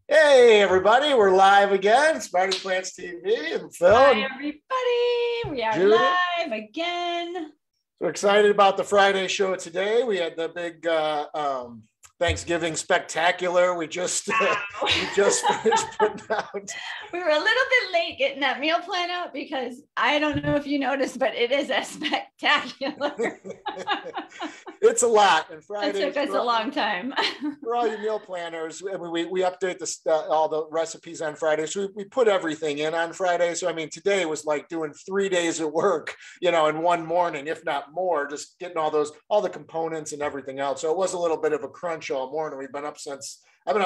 Hey, everybody, we're live again. Smarty Plants TV and Phil Hi, and everybody. We are Judith. live again. We're excited about the Friday show today. We had the big Thanksgiving spectacular. We just Wow. we just finished putting out. We were a little bit late getting that meal plan out because I don't know if you noticed, but it is a spectacular. It's a lot, and It Fridays took us a long time. for all you meal planners. I mean, we update all the recipes on Friday, so we put everything in on Friday. So I mean, today was like doing 3 days of work, in one morning, if not more, just getting all the components and everything else. So it was a little bit of a crunch all morning. I've been up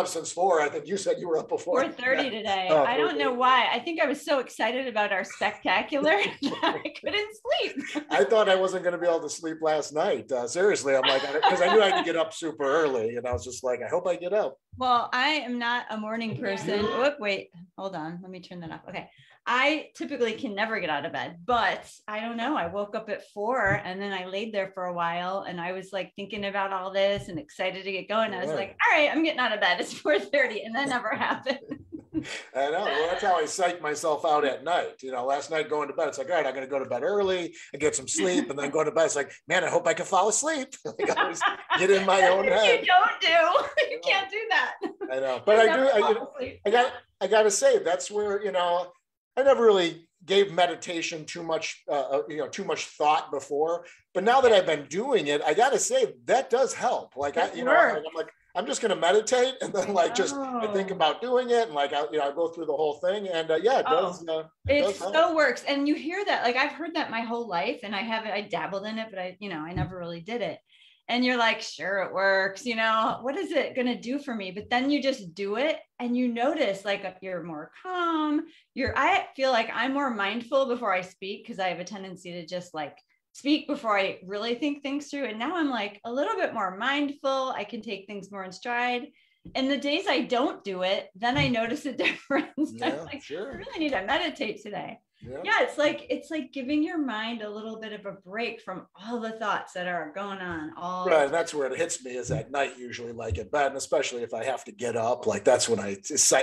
since 4. I think you said you were up before 4:30 today. Oh, I don't know why. I think I was so excited about our spectacular that I couldn't sleep. I thought I wasn't going to be able to sleep last night. Seriously, I'm like, because I knew I had to get up super early, and I was just like, I hope I get up. Well, I am not a morning person. Whoop, wait, hold on. Let me turn that off. Okay. I typically can never get out of bed, but I don't know. I woke up at 4 and then I laid there for a while and I was like thinking about all this and excited to get going. I was like, all right, I'm getting out of bed. It's 4:30 and that never happened. I know. Well, that's how I psych myself out at night. Last night going to bed, it's like, all right, I'm going to go to bed early and get some sleep, and then go to bed. It's like, man, I hope I can fall asleep. Like, I always get in my own head. You don't do. You can't do that. I know, but I do. I got to say that's where I never really gave meditation too much too much thought before, but now that I've been doing it, I got to say that does help. Like I'm like, I'm just going to meditate, and then I think about doing it, and I go through the whole thing, and it does. It so works, and you hear that. Like I've heard that my whole life, and I dabbled in it, but I never really did it. And you're like, sure, it works. What is it going to do for me? But then you just do it and you notice like you're more calm. I feel like I'm more mindful before I speak because I have a tendency to just like speak before I really think things through. And now I'm like a little bit more mindful. I can take things more in stride. And the days I don't do it, then I notice a difference. Yeah, I'm like, sure. I really need to meditate today. Yeah. It's like giving your mind a little bit of a break from all the thoughts that are going on right, and that's where it hits me is at night, usually like at bed, and especially if I have to get up, like that's when I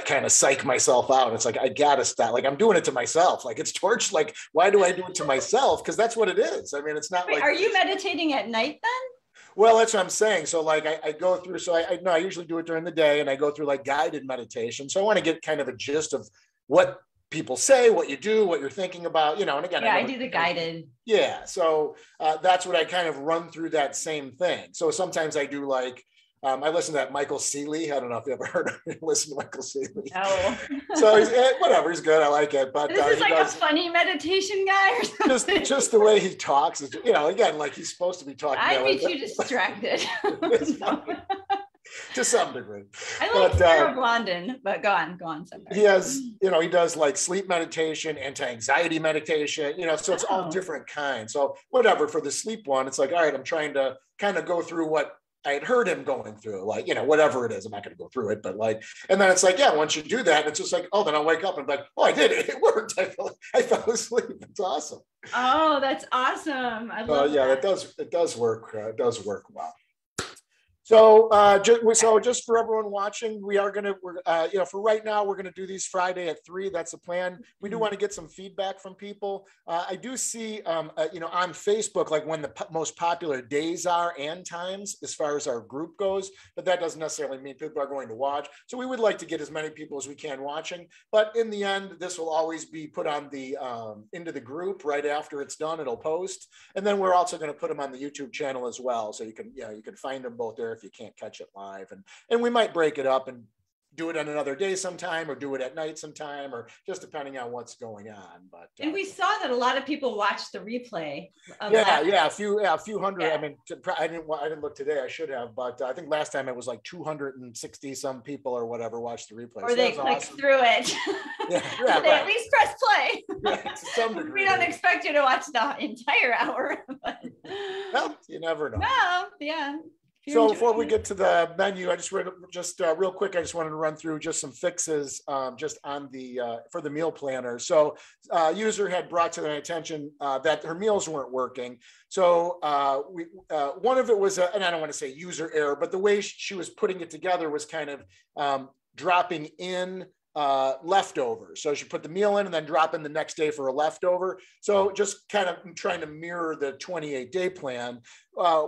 kind of psych myself out. It's like I gotta stop. Like I'm doing it to myself. Like it's torture. Like why do I do it to myself? Because that's what it is. I mean, it's not. Wait, like. Are you meditating at night then? Well, that's what I'm saying. So like I go through. So I no, I usually do it during the day, and I go through like guided meditation. So I want to get kind of a gist of what people say, what you do, what you're thinking about, and again, I do the guided. Yeah. So that's what I kind of run through that same thing. So sometimes I do like, I listen to that Michael Seeley. I don't know if you ever heard of him. Listen to Michael Seeley. No. So whatever, he's good. I like it. But this is like a funny meditation guy or something. Just the way he talks is, again, like he's supposed to be talking. I'd be too distracted. To some degree. I like Sarah Blondin, but go on. Somewhere. He has, he does like sleep meditation, anti-anxiety meditation, so it's all different kinds. So whatever, for the sleep one, it's like, all right, I'm trying to kind of go through what I had heard him going through, like, whatever it is. I'm not going to go through it, but like, and then it's like, yeah, once you do that, it's just like, oh, then I'll wake up and be like, oh, I did it. It worked. I fell asleep. It's awesome. Oh, that's awesome. I love that. It does work. It does work well. So, just for everyone watching, we're for right now, we're going to do these Friday at 3. That's the plan. We do want to get some feedback from people. I do see, on Facebook, like when the most popular days are and times as far as our group goes, but that doesn't necessarily mean people are going to watch. So we would like to get as many people as we can watching, but in the end, this will always be put on the, into the group right after it's done, it'll post. And then we're also going to put them on the YouTube channel as well. So you can find them both there if you can't catch it live, and we might break it up and do it on another day sometime, or do it at night sometime, or just depending on what's going on. But and we saw that a lot of people watched the replay. A few hundred. Yeah. I mean, I didn't look today. I should have, but I think last time it was like 260 some people or whatever watched the replay. Or so they clicked through it. They right. At least press play. Yeah, to some degree. We don't expect you to watch the entire hour. But... Well, you never know. No, yeah. So before we get to the menu, I just real quick, I just wanted to run through just some fixes just on the for the meal planner. So user had brought to their attention that her meals weren't working. So one of it was, and I don't want to say user error, but the way she was putting it together was kind of dropping in leftovers. So she put the meal in and then drop in the next day for a leftover. So just kind of trying to mirror the 28-day plan,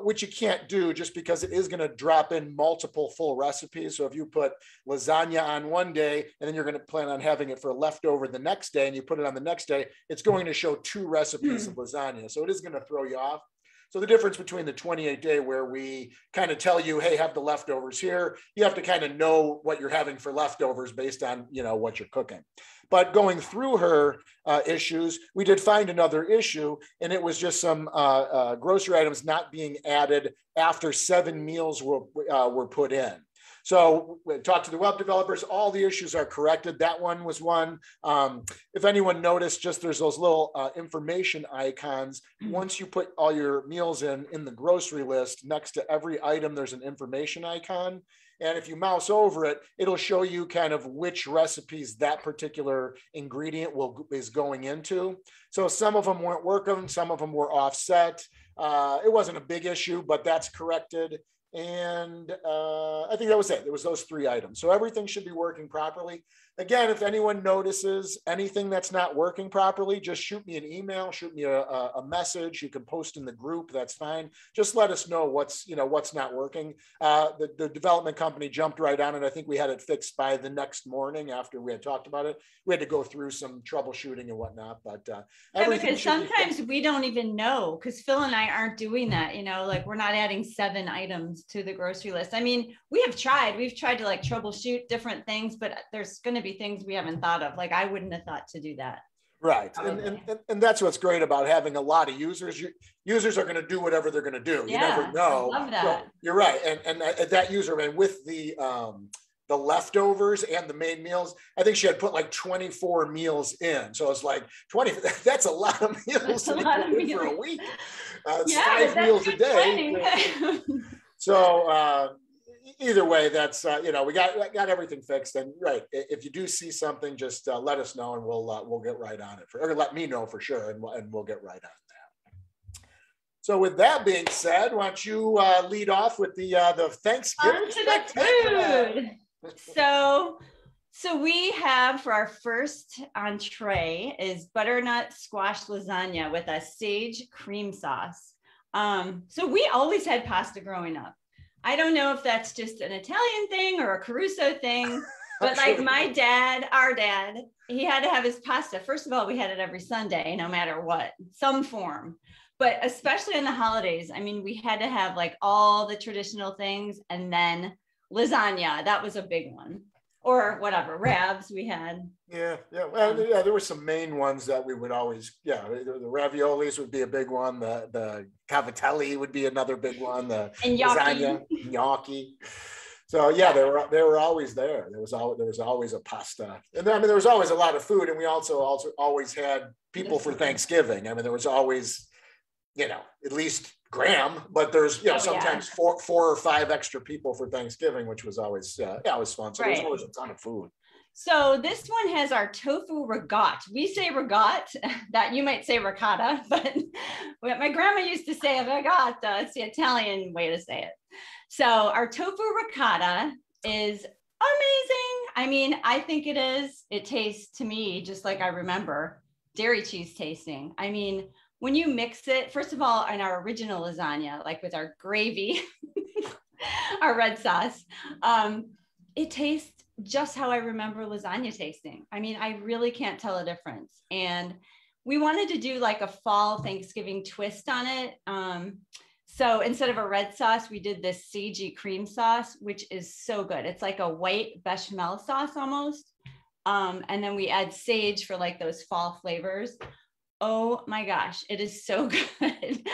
which you can't do just because it is going to drop in multiple full recipes. So if you put lasagna on one day and then you're going to plan on having it for a leftover the next day and you put it on the next day, it's going to show 2 recipes of lasagna. So it is going to throw you off. So the difference between the 28-day where we kind of tell you, hey, have the leftovers here, you have to kind of know what you're having for leftovers based on, you know, what you're cooking. But going through her issues, we did find another issue, and it was just some grocery items not being added after 7 meals were put in. So we talked to the web developers, all the issues are corrected. That one was one. If anyone noticed, just there's those little information icons. Once you put all your meals in the grocery list, next to every item, there's an information icon. And if you mouse over it, it'll show you kind of which recipes that particular ingredient is going into. So some of them weren't working, some of them were offset. It wasn't a big issue, but that's corrected. And I think that was it. It was those 3 items. So everything should be working properly. Again, if anyone notices anything that's not working properly, just shoot me an email, shoot me a message. You can post in the group. That's fine. Just let us know what's not working. The development company jumped right on it. I think we had it fixed by the next morning after we had talked about it. We had to go through some troubleshooting and whatnot, but yeah, because sometimes we don't even know, because Phil and I aren't doing that, you know, like we're not adding 7 items to the grocery list. I mean, we've tried to like troubleshoot different things, but there's going to be things we haven't thought of. Like I wouldn't have thought to do that. Right. And that's what's great about having a lot of users. Users are going to do whatever they're going to do. You never know. I love that. So you're right. And that user, and with the leftovers and the main meals, I think she had put like 24 meals in. So it's like 20, that's a lot of meals for a week. It's 5 meals a day. So either way, that's, we got everything fixed. And right, if you do see something, just let us know and we'll get right on it, or let me know for sure, and we'll get right on that. So with that being said, why don't you lead off with the Thanksgiving? On to the food. So we have, for our first entree, is butternut squash lasagna with a sage cream sauce. So we always had pasta growing up. I don't know if that's just an Italian thing or a Caruso thing, but like our dad, he had to have his pasta. First of all, we had it every Sunday, no matter what, some form. But especially in the holidays, I mean, we had to have like all the traditional things, and then lasagna, that was a big one, or whatever, rabs we had. Well, there were some main ones that we would always, the raviolis would be a big one, the cavatelli would be another big one, the and lasagna, gnocchi. So they were always there. There was always a pasta, and I mean there was always a lot of food, and we also always had people for Thanksgiving. I mean there was always, at least Graham, but there's sometimes 4 or 5 extra people for Thanksgiving, which was always always fun. So there's always a ton of food. So this one has our tofu ragout. We say ragout, that you might say ricotta, but my grandma used to say ragout. It's the Italian way to say it. So our tofu ricotta is amazing. I mean, I think it is. It tastes to me just like I remember dairy cheese tasting. I mean, when you mix it, first of all, in our original lasagna, like with our gravy, our red sauce, it tastes just how I remember lasagna tasting. I mean, I really can't tell a difference. And we wanted to do like a fall Thanksgiving twist on it. So instead of a red sauce, we did this sagey cream sauce, which is so good. It's like a white bechamel sauce almost. And then we add sage for like those fall flavors. Oh my gosh, it is so good.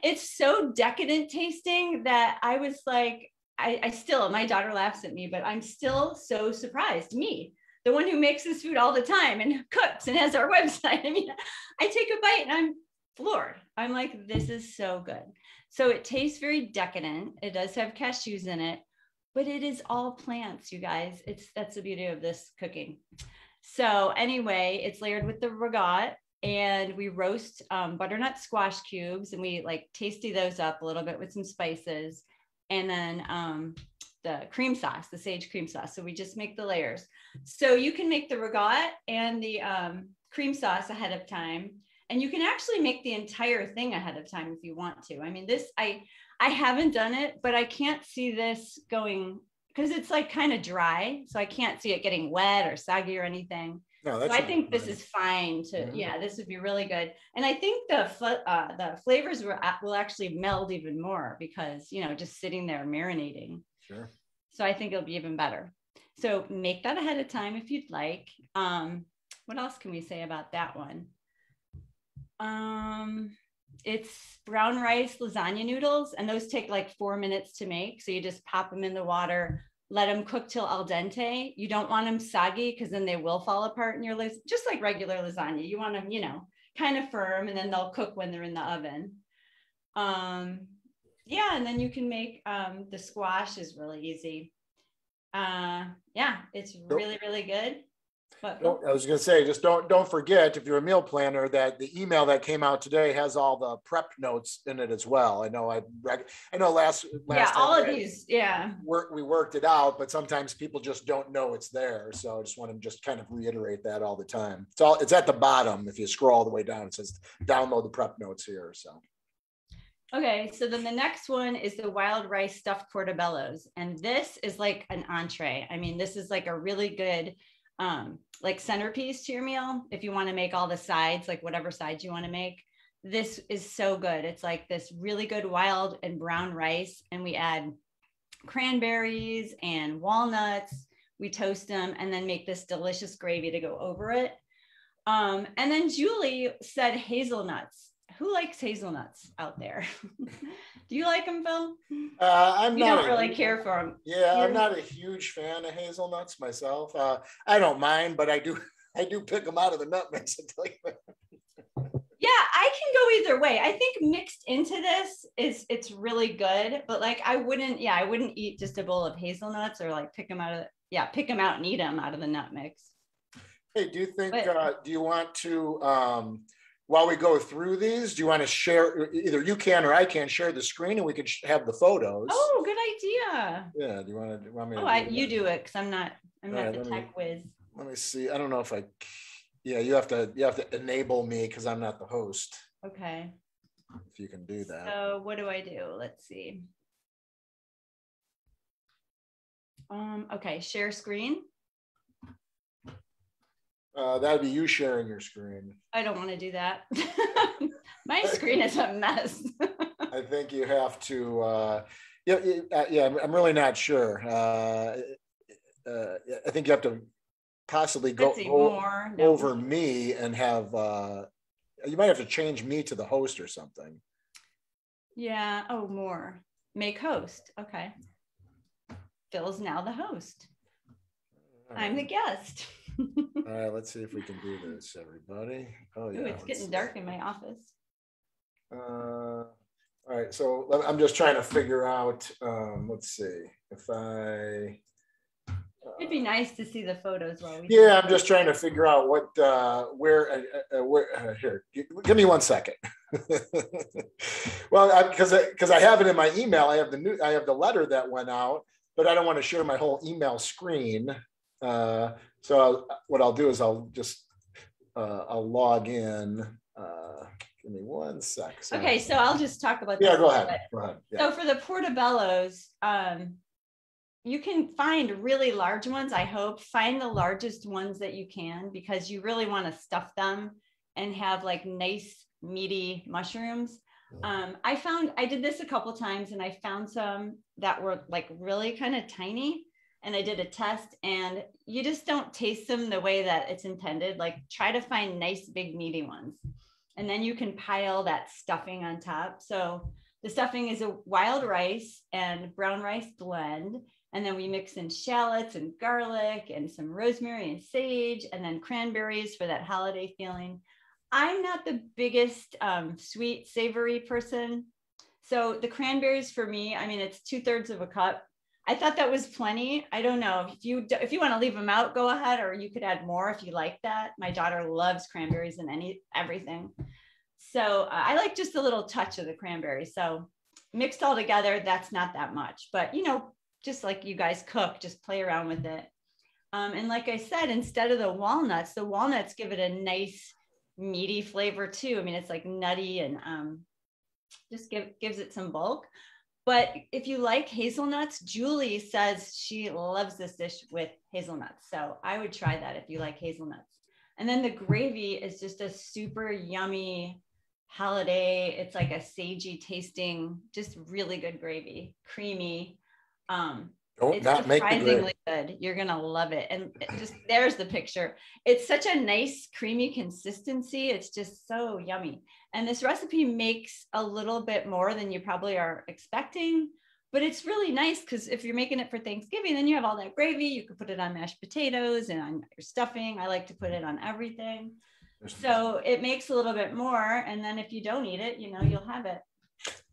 It's so decadent tasting that I was like, I still, my daughter laughs at me, but I'm still so surprised. Me, the one who makes this food all the time and cooks and has our website. I mean, I take a bite and I'm floored. I'm like, this is so good. So it tastes very decadent. It does have cashews in it, but it is all plants, you guys. That's the beauty of this cooking. So anyway, it's layered with the ragout, and we roast butternut squash cubes, and we like tasty those up a little bit with some spices. And then the cream sauce, the sage cream sauce. So we just make the layers. So you can make the ragout and the cream sauce ahead of time. And you can actually make the entire thing ahead of time if you want to. I mean, this, I haven't done it, but I can't see this going, because it's like kind of dry. So I can't see it getting wet or soggy or anything. No, so I think this is fine to, yeah, this would be really good. And I think the flavors will actually meld even more because, you know, just sitting there marinating. Sure. So I think it'll be even better. So make that ahead of time if you'd like. What else can we say about that one? It's brown rice lasagna noodles, and those take like 4 minutes to make. So you just pop them in the water, let them cook till al dente. You don't want them soggy because then they will fall apart in your just like regular lasagna. You want them, you know, kind of firm, and then they'll cook when they're in the oven. Yeah, and then you can make the squash is really easy. Yeah, it's really, really good. But I was going to say, just don't forget, if you're a meal planner, that the email that came out today has all the prep notes in it as well. I know last yeah, all of these, yeah, we worked it out, but sometimes people just don't know it's there. So I just want to just kind of reiterate that all the time. It's at the bottom. If you scroll all the way down, it says download the prep notes here. So. Okay, so then the next one is the wild rice stuffed portobellos, and this is like an entree. I mean, this is like a really good like centerpiece to your meal. If you want to make all the sides, like whatever sides you want to make, this is so good. It's like this really good wild and brown rice. And we add cranberries and walnuts. We toast them and then make this delicious gravy to go over it. And then Julie said hazelnuts. Who likes hazelnuts out there? Do you like them, Phil? You don't really care for them. Yeah, I'm not a huge fan of hazelnuts myself. I don't mind, but I do pick them out of the nut mix. Yeah, I can go either way. I think mixed into this it's really good, but like I wouldn't eat just a bowl of hazelnuts or like pick them out and eat them out of the nut mix. Hey, do you think? Do you want to? While we go through these, do you want to share, either you can or I can share the screen and we can have the photos? Oh, good idea. Yeah, do you want me to you do it, because I'm not the tech whiz. Let me see. I don't know if you have to enable me because I'm not the host. Okay. If you can do that. So what do I do? Let's see. Okay, share screen. That'd be you sharing your screen. I don't want to do that. My screen is a mess. I think you have to, I'm really not sure. I think you have to possibly go over me and have, you might have to change me to the host or something. Yeah, more. Make host, okay. Phil's now the host. Right. I'm the guest. All right, let's see if we can do this, everybody. Oh yeah, it's getting dark in my office. All right, so I'm just trying to figure out. Let's see if I. It'd be nice to see the photos while we. Yeah, I'm just trying to figure out what where here. Give me 1 second. Well, because I have it in my email. I have the letter that went out, but I don't want to share my whole email screen. So what I'll do is I'll just I'll log in. Give me 1 sec. Okay, so I'll just talk about. Yeah, go ahead. Yeah. So for the portobellos, you can find really large ones. I hope find the largest ones that you can, because you really want to stuff them and have like nice meaty mushrooms. I did this a couple times and I found some that were like really kind of tiny. And I did a test, and you just don't taste them the way that it's intended. Like try to find nice, big, meaty ones. And then you can pile that stuffing on top. So the stuffing is a wild rice and brown rice blend. And then we mix in shallots and garlic and some rosemary and sage, and then cranberries for that holiday feeling. I'm not the biggest sweet, savory person. So the cranberries for me, I mean, it's 2/3 of a cup. I thought that was plenty. I don't know if you want to leave them out, go ahead, or you could add more if you like that. My daughter loves cranberries in everything. So I like just a little touch of the cranberry. So mixed all together, that's not that much, but just like you guys cook, just play around with it. And like I said, instead of the walnuts give it a nice meaty flavor too. I mean, it's like nutty and just gives it some bulk. But if you like hazelnuts, Julie says she loves this dish with hazelnuts. So I would try that if you like hazelnuts. And then the gravy is just a super yummy holiday. It's like a sagey tasting, just really good gravy, creamy. It's surprisingly good. You're gonna love it. And just there's the picture. It's such a nice creamy consistency. It's just so yummy. And this recipe makes a little bit more than you probably are expecting, but it's really nice because if you're making it for Thanksgiving, then you have all that gravy. You could put it on mashed potatoes and on your stuffing. I like to put it on everything. So it makes a little bit more. And then if you don't eat it, you know, you'll have it.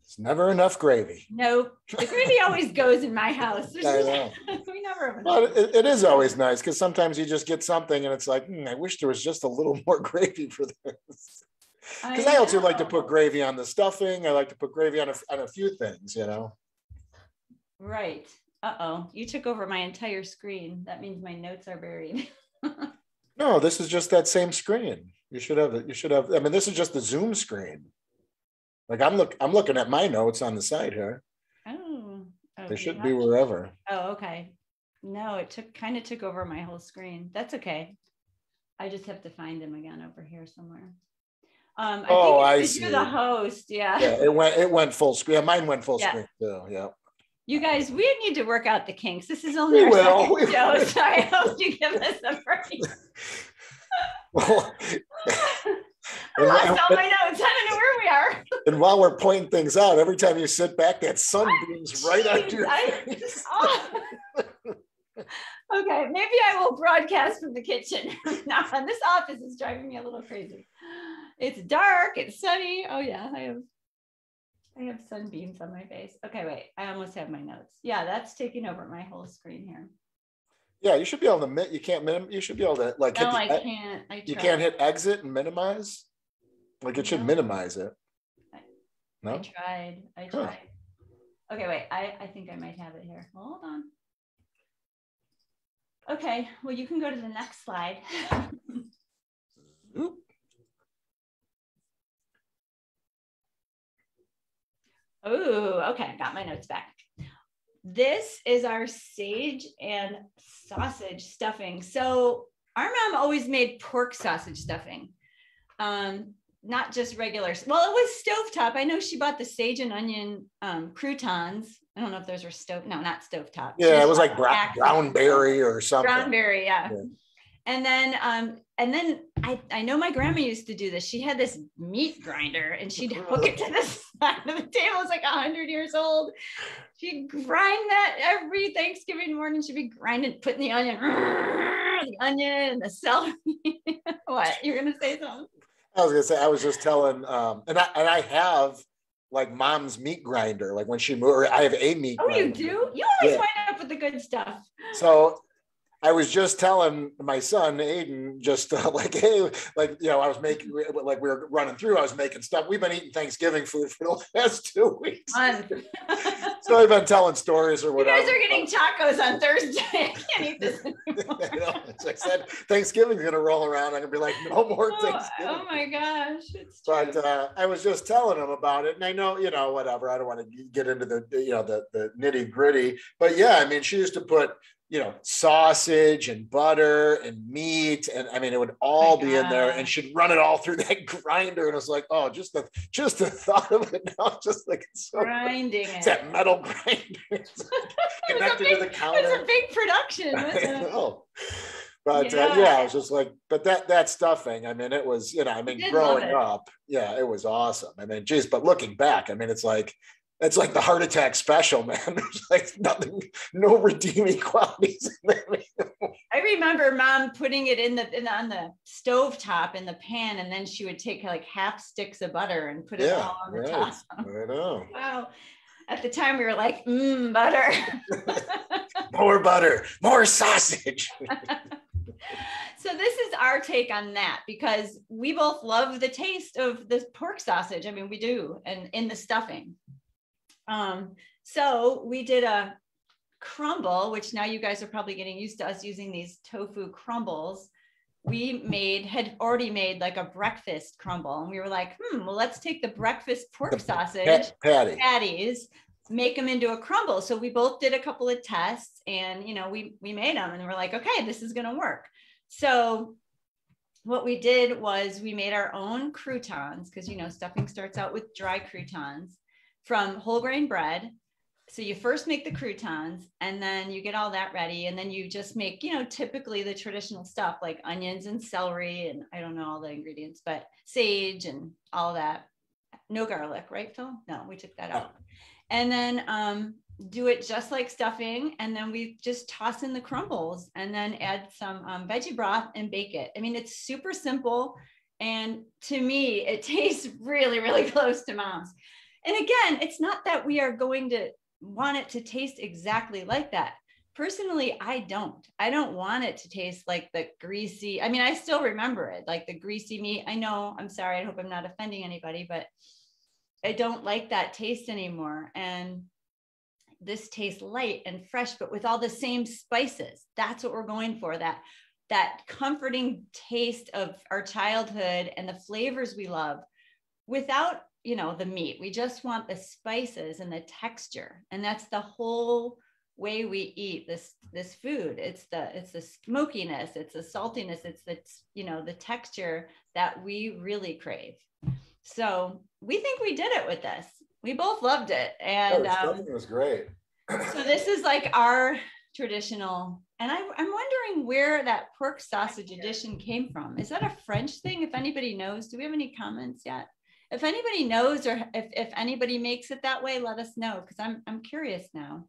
It's never enough gravy. Nope. The gravy always goes in my house. I know. We never have enough. Well, it is always nice because sometimes you just get something and it's like, I wish there was just a little more gravy for this. Because I also like to put gravy on the stuffing. I like to put gravy on a few things, you know. Right. Uh-oh. You took over my entire screen. That means my notes are buried. No, this is just that same screen. You should have it. You should have. I mean, this is just the Zoom screen. Like I'm looking at my notes on the side here. Oh. They should be wherever. Oh, okay. No, it kind of took over my whole screen. That's okay. I just have to find them again over here somewhere. I see. You're the host. Yeah. Yeah, it went full screen. Yeah, mine went full screen too. Yeah. You guys, we need to work out the kinks. This is only our second show, so I hope you give us a break. Well, I lost all my notes. I don't know where we are. And while we're pointing things out, every time you sit back, that sun beams right on your face. Okay, maybe I will broadcast from the kitchen. Now, this office is driving me a little crazy. It's dark. It's sunny. Oh yeah, I have sunbeams on my face. Okay, wait. I almost have my notes. Yeah, that's taking over my whole screen here. Yeah, you should be able to. You can't minimize. You should be able to like. No, I can't. You can't hit exit and minimize. Like it should minimize it. No. I tried. Okay, wait. I think I might have it here. Hold on. Okay. Well, you can go to the next slide. Oop. Oh, okay. I got my notes back. This is our sage and sausage stuffing. So our mom always made pork sausage stuffing, not just regular. Well, it was stovetop. I know she bought the sage and onion croutons. I don't know if those were not stovetop. Yeah, it was like brownberry or something. Brownberry, yeah. And then I know my grandma used to do this. She had this meat grinder and she'd hook it to the side of the table. It's like 100 years old. She'd grind that every Thanksgiving morning. She'd be grinding, putting the onion and the celery. What? You're gonna say something? I was gonna say, I was just telling, and I have like mom's meat grinder. Like when she moved, I have a meat grinder. You do? You always wind up with the good stuff. So I was just telling my son, Aiden, just like, hey, like, you know, I was making, like we were running through, I was making stuff. We've been eating Thanksgiving food for the last 2 weeks. So I've been telling stories or whatever. You guys are getting tacos on Thursday. I can't eat this anymore. As I said, Thanksgiving's going to roll around. I'm going to be like, no more Thanksgiving. Oh my gosh. It's but I was just telling him about it. And I know, you know, whatever. I don't want to get into the, you know, the nitty gritty. But yeah, I mean, she used to put, you know, sausage and butter and meat. And I mean, it would all be in there and she'd run it all through that grinder. And it was like, oh, just the thought of it now, just like it's so grinding it's that metal grinder connected to the counter. It was a big production. I know. But yeah, I was just like, but that stuffing, I mean, it was, you know, I mean, growing up, yeah, it was awesome. I mean, geez, but looking back, I mean, it's like the heart attack special, man. There's like nothing, no redeeming qualities in there. I remember mom putting it on the stove top in the pan, and then she would take like half sticks of butter and put it all on the top. I know. Wow. At the time we were like, butter. More butter, more sausage. So this is our take on that, because we both love the taste of the pork sausage. I mean, we do, and in the stuffing. So we did a crumble, which now you guys are probably getting used to us using these tofu crumbles, we had already made like a breakfast crumble. And we were like, well, let's take the breakfast pork sausage patties, make them into a crumble. So we both did a couple of tests and, you know, we made them and we're like, okay, this is going to work. So what we did was we made our own croutons, because, you know, stuffing starts out with dry croutons from whole grain bread. So you first make the croutons and then you get all that ready. And then you just make, you know, typically the traditional stuff like onions and celery and I don't know all the ingredients, but sage and all that. No garlic, right, Phil? No, we took that out. And then do it just like stuffing. And then we just toss in the crumbles and then add some veggie broth and bake it. I mean, it's super simple. And to me, it tastes really, really close to Mom's. And again, it's not that we are going to want it to taste exactly like that. Personally, I don't want it to taste like the greasy. I mean, I still remember it, like the greasy meat. I know, I'm sorry, I hope I'm not offending anybody, but I don't like that taste anymore. And this tastes light and fresh, but with all the same spices. That's what we're going for, that comforting taste of our childhood and the flavors we love without, you know, the meat. We just want the spices and the texture. And that's the whole way we eat this food. It's the smokiness, it's the saltiness, it's the, you know, the texture that we really crave. So we think we did it with this. We both loved it. And it was great. So this is like our traditional, and I'm wondering where that pork sausage edition came from. Is that a French thing? If anybody knows, do we have any comments yet? If anybody knows, or if anybody makes it that way, let us know, because I'm curious now.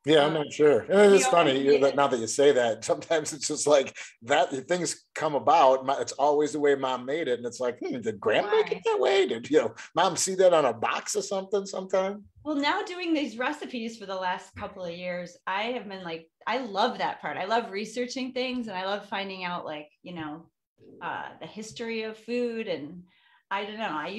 Yeah, I'm not sure. And it's funny that now that you say that, sometimes it's just like that things come about. It's always the way Mom made it. And it's like, did Grandma make it that way? Did, you know, Mom see that on a box or something sometime? Well, now doing these recipes for the last couple of years, I have been like, I love that part. I love researching things and I love finding out, like, you know, the history of food. And I don't know, I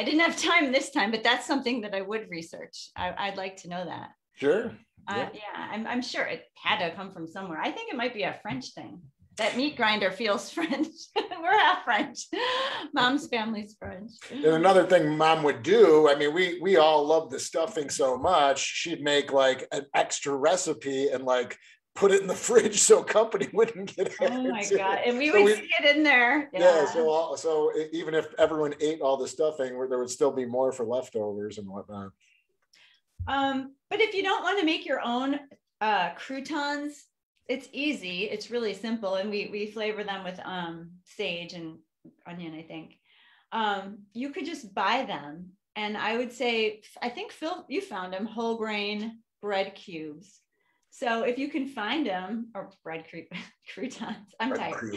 didn't have time this time, but that's something that I would research. I'd like to know that. Sure. Yeah, I'm sure it had to come from somewhere. I think it might be a French thing. That meat grinder feels French. We're half French. Mom's family's French. And another thing Mom would do, I mean, we all love the stuffing so much, she'd make like an extra recipe and like put it in the fridge so company wouldn't get it. Oh my God. And we would see it in there. Yeah. So even if everyone ate all the stuffing, there would still be more for leftovers and whatnot. But if you don't want to make your own croutons, it's easy. It's really simple. And we flavor them with sage and onion, I think. You could just buy them. And I would say, I think Phil, you found them, whole grain bread cubes. So if you can find them, or bread croutons, I'm tired.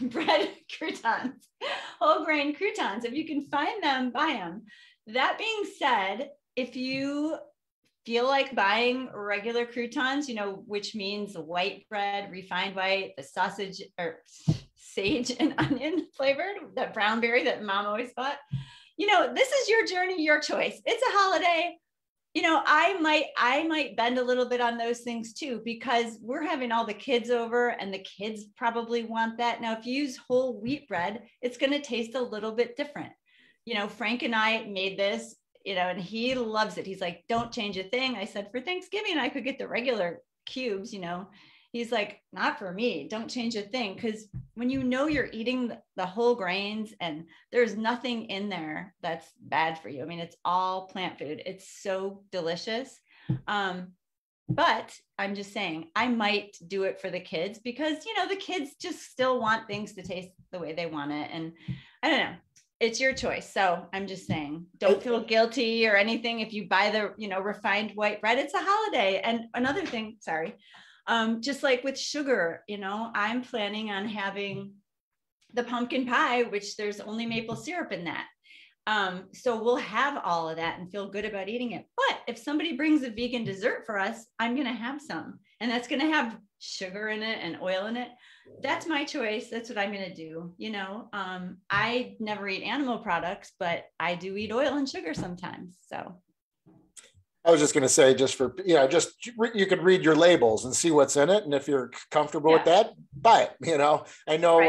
Bread croutons, whole grain croutons. If you can find them, buy them. That being said, if you feel like buying regular croutons, you know, which means white bread, refined white, the sausage or sage and onion flavored, that brown berry that Mom always bought, you know, this is your journey, your choice. It's a holiday. You know, I might bend a little bit on those things too, because we're having all the kids over and the kids probably want that. Now, if you use whole wheat bread, it's going to taste a little bit different. You know, Frank and I made this, you know, and he loves it. He's like, don't change a thing. I said, for Thanksgiving, I could get the regular cubes, you know. He's like, not for me. Don't change a thing. Because when you know you're eating the whole grains and there's nothing in there that's bad for you. I mean, it's all plant food. It's so delicious. But I'm just saying, I might do it for the kids because, you know, the kids just still want things to taste the way they want it. And I don't know. It's your choice. So I'm just saying, don't feel guilty or anything. If you buy the, you know, refined white bread, it's a holiday. And another thing, sorry, just like with sugar, you know, I'm planning on having the pumpkin pie, which there's only maple syrup in that. So we'll have all of that and feel good about eating it. But if somebody brings a vegan dessert for us, I'm going to have some, and that's going to have sugar in it and oil in it. That's my choice. That's what I'm going to do. You know, I never eat animal products, but I do eat oil and sugar sometimes. So I was just going to say, just for, you could read your labels and see what's in it. And if you're comfortable with that, buy it. I know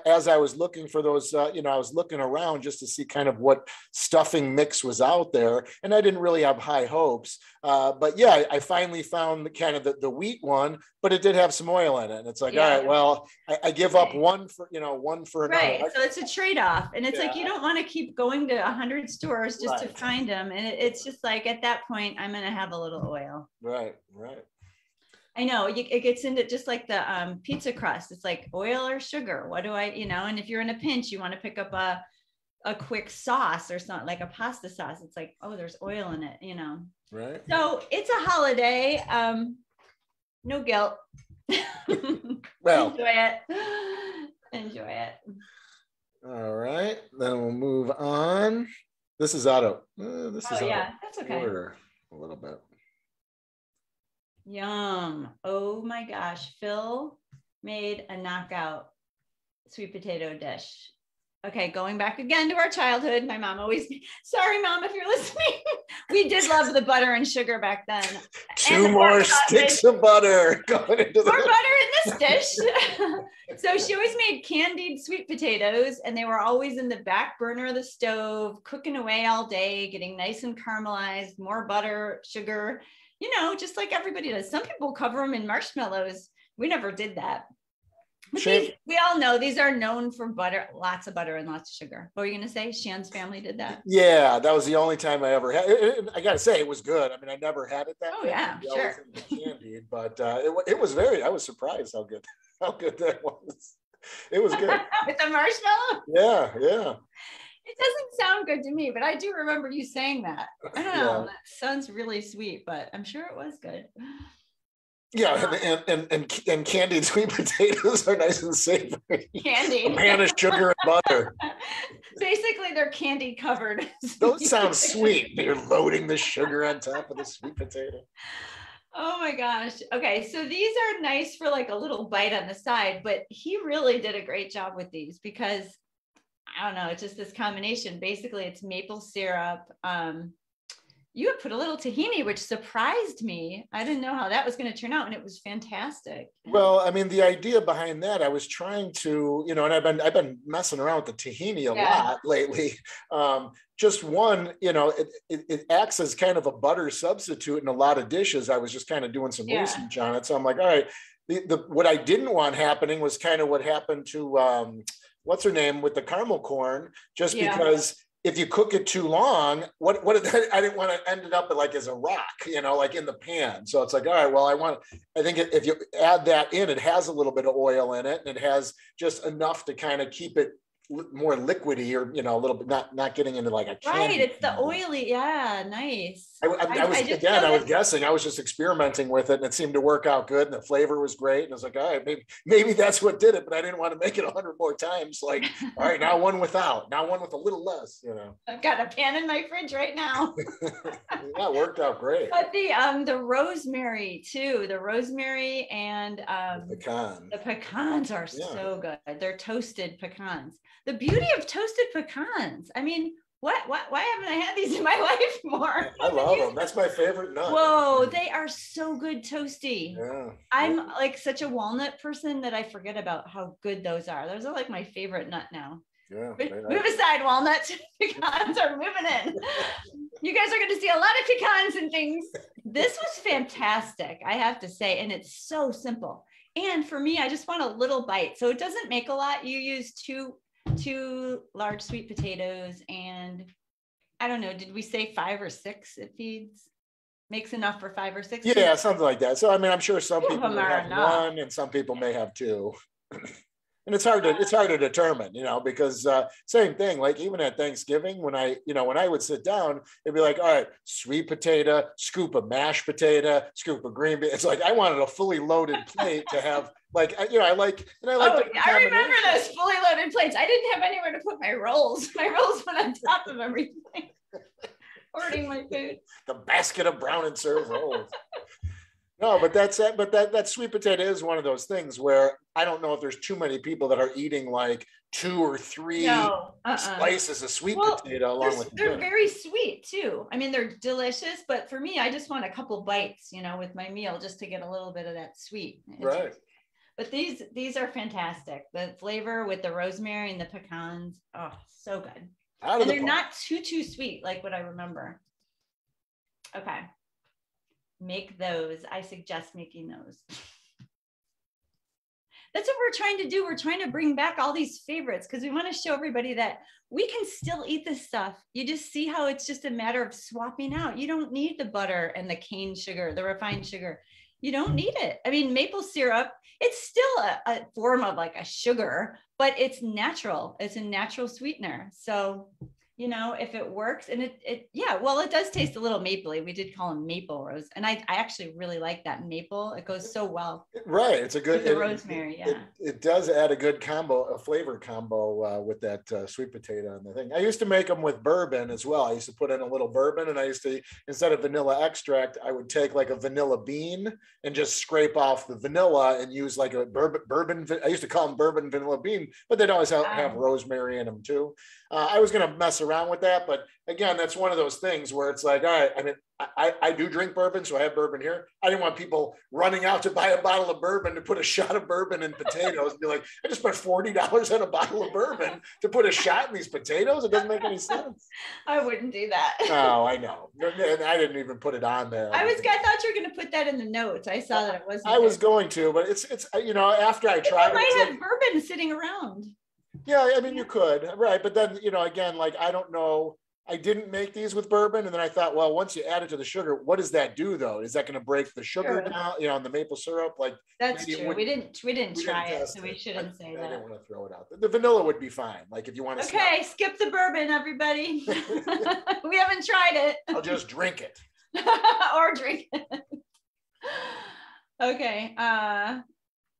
as I was looking for those, I was looking around just to see kind of what stuffing mix was out there. And I didn't really have high hopes. But yeah, I finally found kind of the wheat one, but it did have some oil in it. And it's like, all right, well, I give up one for another. Right. So it's a trade-off. And it's like, you don't want to keep going to 100 stores just to find them. And it's just like, at that point, I'm going to have a little oil. Right. I know it gets into just like the pizza crust. It's like oil or sugar. What do I, and if you're in a pinch, you want to pick up a quick sauce or something like a pasta sauce. It's like, oh, there's oil in it, Right. So it's a holiday. No guilt. Well, enjoy it. All right, then we'll move on. This is out of that's okay. order a little bit. Yum. Oh my gosh. Phil made a knockout sweet potato dish. Okay, going back again to our childhood. My mom always, sorry, Mom, if you're listening. We did love the butter and sugar back then. Two more sticks of butter going into more butter in this dish. So she always made candied sweet potatoes, and they were always in the back burner of the stove, cooking away all day, getting nice and caramelized, more butter, sugar, just like everybody does. Some people cover them in marshmallows. We never did that. We all know these are known for butter, lots of butter and lots of sugar. What were you going to say? Shan's family did that? Yeah, that was the only time I ever had it. I got to say, it was good. I mean, I never had it that way. Yeah, sure. Candied, but it was I was surprised how good that was. It was good. With the marshmallow? Yeah. It doesn't sound good to me, but I do remember you saying that. I don't know. That sounds really sweet, but I'm sure it was good. Yeah, and candied sweet potatoes are nice and savory. Candied. A pan of sugar and butter. Basically, they're candy covered. Those sound sweet. You're loading the sugar on top of the sweet potato. Oh my gosh. Okay, so these are nice for like a little bite on the side, but he really did a great job with these because I don't know, it's just this combination. Basically, it's maple syrup. You had put a little tahini, which surprised me. I didn't know how that was going to turn out, and it was fantastic. Well, I mean, the idea behind that, I was trying to, and I've been messing around with the tahini a lot lately. Just one, it acts as kind of a butter substitute in a lot of dishes. I was just kind of doing some research on it, so I'm like, all right. What I didn't want happening was kind of what happened to what's her name with the caramel corn, just because. If you cook it too long, I didn't want to end it up like as a rock, like in the pan. So it's like, all right, well, I think if you add that in, it has a little bit of oil in it and it has just enough to kind of keep it more liquidy or, a little bit, not getting into like a candy. Right. It's the oily. Yeah. Nice. I was guessing, I was just experimenting with it and it seemed to work out good and the flavor was great. And I was like, all right, maybe that's what did it, but I didn't want to make it 100 more times. Like, all right, now one with a little less, I've got a pan in my fridge right now. Yeah, it worked out great. But the rosemary too, the rosemary and the pecans are so good. They're toasted pecans. The beauty of toasted pecans. I mean, why haven't I had these in my life more? I love them. That's my favorite nut. Whoa, they are so good toasty. Yeah. I'm like such a walnut person that I forget about how good those are. Those are like my favorite nut now. Yeah. Move aside, walnuts. Pecans are moving in. You guys are going to see a lot of pecans and things. This was fantastic, I have to say, and it's so simple. And for me, I just want a little bite. So it doesn't make a lot. You use two large sweet potatoes and I don't know, did we say 5 or 6 it makes enough for 5 or 6? Yeah, something like that. So I mean, I'm sure some people may have one and some people may have 2. And it's hard to determine, because same thing, like even at Thanksgiving, when I would sit down, it'd be like, all right, sweet potato, scoop of mashed potato, scoop of green beans. It's like, I wanted a fully loaded plate to have I remember those fully loaded plates. I didn't have anywhere to put my rolls. My rolls went on top of everything. Hoarding my food. The basket of Brown and Serve rolls. No, but that's it. But that sweet potato is one of those things where I don't know if there's too many people that are eating like 2 or 3 No, slices of sweet well, potato along with they're dinner. very sweet too. I mean, they're delicious, but for me, I just want a couple bites, with my meal just to get a little bit of that sweet. Right. But these are fantastic. The flavor with the rosemary and the pecans, oh, so good. And they're not too sweet like what I remember. Okay. Make those. I suggest making those. That's what we're trying to do. We're trying to bring back all these favorites because we want to show everybody that we can still eat this stuff. You just see how it's just a matter of swapping out. You don't need the butter and the cane sugar, the refined sugar. You don't need it. I mean, maple syrup, it's still a form of like a sugar, but it's natural. It's a natural sweetener. So, if it works, and it does taste a little mapley. We did call them maple rose. And I actually really like that maple. It goes so well. Right. It's a good, with the rosemary. It does add a good combo, a flavor combo with that sweet potato and the thing. I used to make them with bourbon as well. I used to put in a little bourbon, and I used to, instead of vanilla extract, I would take like a vanilla bean and just scrape off the vanilla and use like a bourbon. I used to call them bourbon vanilla bean, but they'd always have rosemary in them too. I was going to mess around with that, but again, that's one of those things where it's like, all right, I mean, I do drink bourbon, so I have bourbon here. I didn't want people running out to buy a bottle of bourbon to put a shot of bourbon in potatoes and be like, I just spent $40 on a bottle of bourbon to put a shot in these potatoes. It doesn't make any sense. I wouldn't do that. Oh, I know. And I didn't even put it on there. I thought you were going to put that in the notes. I saw that it wasn't. I was going to, but it's after I tried it. I might have bourbon sitting around. Yeah, I mean, you could, right. But then, again, like, I don't know. I didn't make these with bourbon. And then I thought, well, once you add it to the sugar, what does that do though? Is that going to break the sugar down, and the maple syrup? Like, that's true. We didn't try it, so we shouldn't say that. I didn't want to throw it out. The vanilla would be fine. Like if you want to. Okay, skip the bourbon, everybody. We haven't tried it. I'll just drink it. Or drink it. Okay.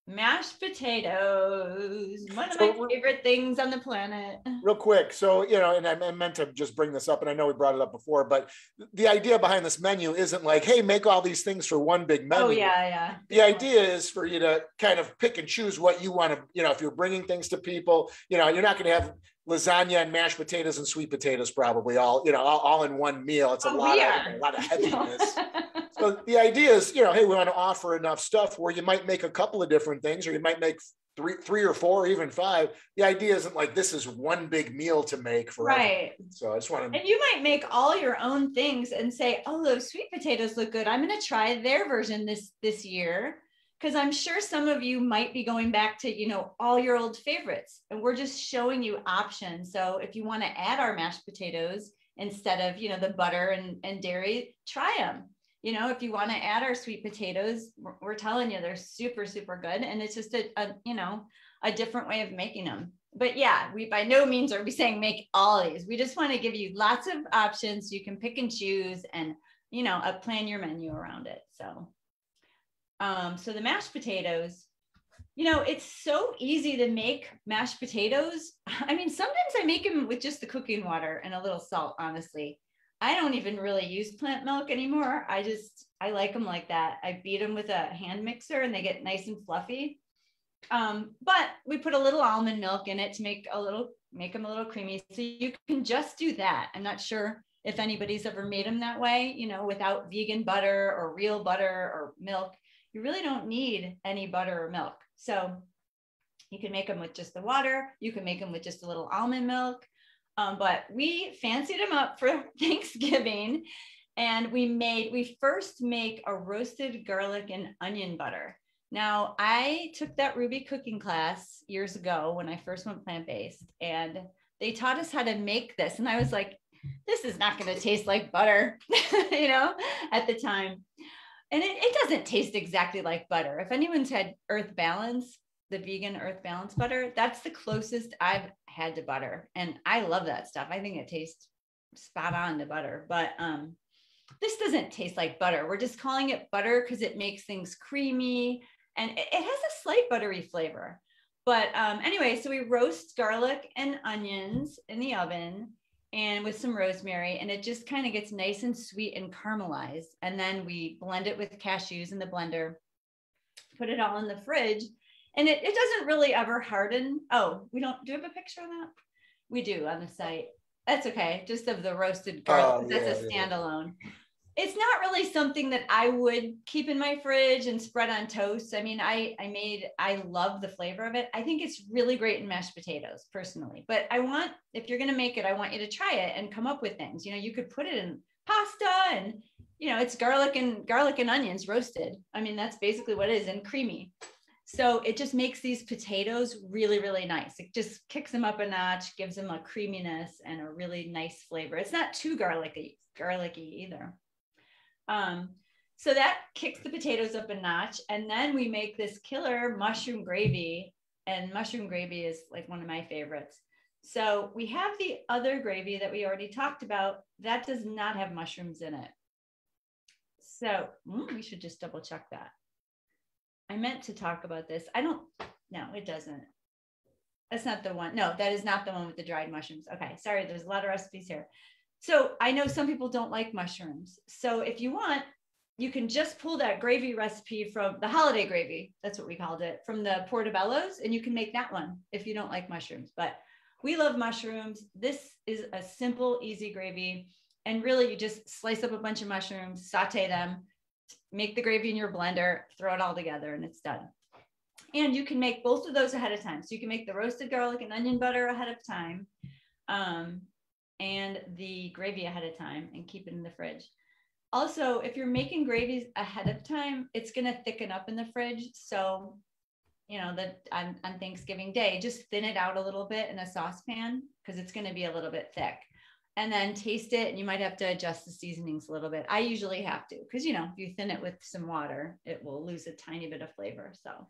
Mashed potatoes, one of my favorite things on the planet. Real quick. So, and I meant to just bring this up, and I know we brought it up before, but the idea behind this menu isn't like, hey, make all these things for one big menu. Oh, yeah. The idea is for you to kind of pick and choose what you want to, if you're bringing things to people, you're not going to have lasagna and mashed potatoes and sweet potatoes probably all in one meal. It's a lot of heaviness. So the idea is, hey, we want to offer enough stuff where you might make a couple of different things, or you might make three or four, or even 5. The idea isn't like this is one big meal to make for right. Everyone. So I just want to. And you might make all your own things and say, oh, those sweet potatoes look good. I'm going to try their version this year. Because I'm sure some of you might be going back to, all your old favorites, and we're just showing you options. So if you want to add our mashed potatoes instead of, the butter and dairy, try them. If you want to add our sweet potatoes, we're telling you, they're super, super good. And it's just a different way of making them. But yeah, we by no means are we saying make all of these. We just want to give you lots of options so you can pick and choose and, plan your menu around it. So the mashed potatoes, it's so easy to make mashed potatoes. I mean, sometimes I make them with just the cooking water and a little salt, honestly. I don't even really use plant milk anymore. I like them like that. I beat them with a hand mixer and they get nice and fluffy. But we put a little almond milk in it to make them a little creamy. So you can just do that. I'm not sure if anybody's ever made them that way, without vegan butter or real butter or milk. You really don't need any butter or milk. So you can make them with just the water. You can make them with just a little almond milk. But we fancied them up for Thanksgiving, and we first make a roasted garlic and onion butter. Now, I took that Ruby cooking class years ago when I first went plant-based, and they taught us how to make this. And I was like, this is not going to taste like butter, at the time. And it doesn't taste exactly like butter. If anyone's had Earth Balance, the vegan Earth Balance butter, that's the closest I've had to butter. And I love that stuff. I think it tastes spot on to butter, but this doesn't taste like butter. We're just calling it butter because it makes things creamy and it has a slight buttery flavor. But anyway, so we roast garlic and onions in the oven, and with some rosemary, and it just kind of gets nice and sweet and caramelized. And then we blend it with cashews in the blender, put it all in the fridge, and it doesn't really ever harden. Oh, we don't, do you have a picture of that? We do on the site. That's okay, just of the roasted garlic. That's a standalone. It's not really something that I would keep in my fridge and spread on toast. I mean, I love the flavor of it. I think it's really great in mashed potatoes personally, but if you're going to make it, I want you to try it and come up with things. You know, you could put it in pasta, and, you know, it's garlic and onions roasted. I mean, that's basically what it is, and creamy. So it just makes these potatoes really, really nice. It just kicks them up a notch, gives them a creaminess and a really nice flavor. It's not too garlicky either. So that kicks the potatoes up a notch. And then we make this killer mushroom gravy, and mushroom gravy is like one of my favorites. So we have the other gravy that we already talked about that does not have mushrooms in it. So we should just double check that. I meant to talk about this. No, it doesn't. That's not the one. No, that is not the one with the dried mushrooms. Okay, sorry, there's a lot of recipes here. So I know some people don't like mushrooms. So if you want, you can just pull that gravy recipe from the holiday gravy. That's what we called it, from the Portobello's, and you can make that one if you don't like mushrooms. But we love mushrooms. This is a simple, easy gravy. And really, you just slice up a bunch of mushrooms, saute them, make the gravy in your blender, throw it all together, and it's done. And you can make both of those ahead of time. So you can make the roasted garlic and onion butter ahead of time. And the gravy ahead of time, and keep it in the fridge. Also, if you're making gravies ahead of time, it's going to thicken up in the fridge. So, you know, that on Thanksgiving Day, just thin it out a little bit in a saucepan, because it's going to be a little bit thick. And then taste it, and you might have to adjust the seasonings a little bit. I usually have to, because, you know, if you thin it with some water, it will lose a tiny bit of flavor. So,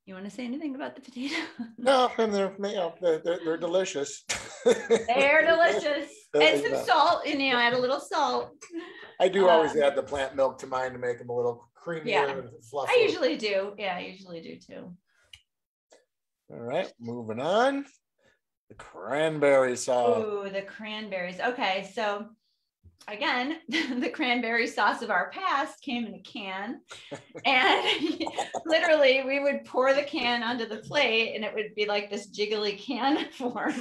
you want to say anything about the potato? No, and they're delicious. They're delicious. And some salt, and, you know, add a little salt. I do always add the plant milk to mine to make them a little creamier and fluffier. I usually do. Yeah, I usually do too. All right, moving on. The cranberry sauce. Oh, the cranberries. Okay, so again, the cranberry sauce of our past came in a can, and literally we would pour the can onto the plate, and it would be like this jiggly can form,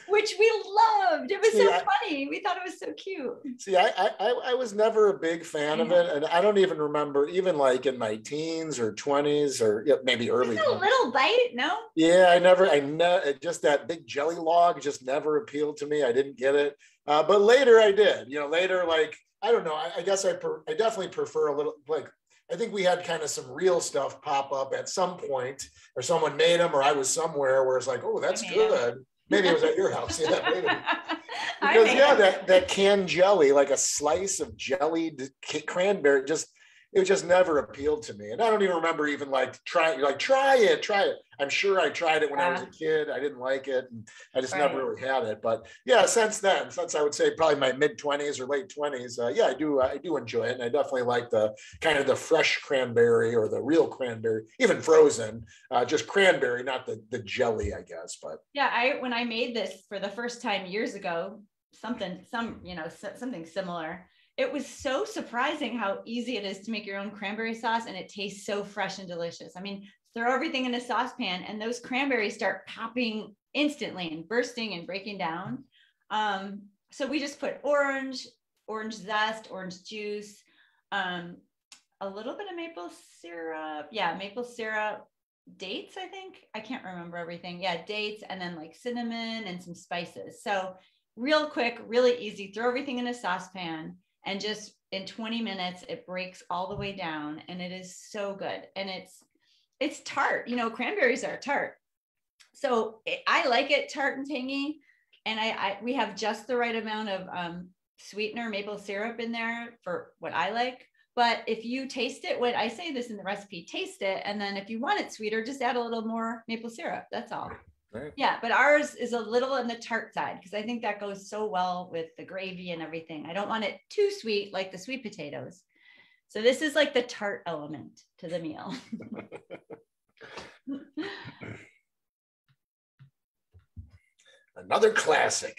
which we loved. It was so funny. We thought it was so cute. See, I was never a big fan of it, and I don't even remember, even like in my teens or 20s or maybe early. Just a little bite, no? Yeah, just that big jelly log just never appealed to me. I didn't get it. But later I did, you know, later, like, I don't know, I guess I definitely prefer a little, like, I think we had kind of some real stuff pop up at some point, or someone made them, or I was somewhere where it's like, oh, that's good. Maybe it was at your house. Yeah, maybe. Because that canned jelly, like a slice of jellied cranberry, it just never appealed to me. And I don't even remember even try it. I'm sure I tried it when I was a kid. I didn't like it, and I just never really had it. But yeah, since I would say probably my mid-20s or late 20s, I do enjoy it. And I definitely like the kind of the fresh cranberry, or the real cranberry, even frozen, just cranberry, not the jelly, I guess. But yeah, when I made this for the first time years ago, something similar. It was so surprising how easy it is to make your own cranberry sauce, and it tastes so fresh and delicious. I mean, throw everything in a saucepan, and those cranberries start popping instantly and bursting and breaking down. So we just put orange zest, orange juice, a little bit of maple syrup. Yeah, maple syrup, dates, I think. I can't remember everything. Yeah, dates, and then like cinnamon and some spices. So real quick, really easy. Throw everything in a saucepan. And just in 20 minutes, it breaks all the way down, and it is so good. And it's tart. You know, cranberries are tart. So I like it tart and tangy. And we have just the right amount of sweetener, maple syrup in there for what I like. But if you taste it, what I say this in the recipe, taste it. And then if you want it sweeter, just add a little more maple syrup. That's all. Right. Yeah, but ours is a little on the tart side, because I think that goes so well with the gravy and everything. I don't want it too sweet like the sweet potatoes. So this is like the tart element to the meal. Another classic.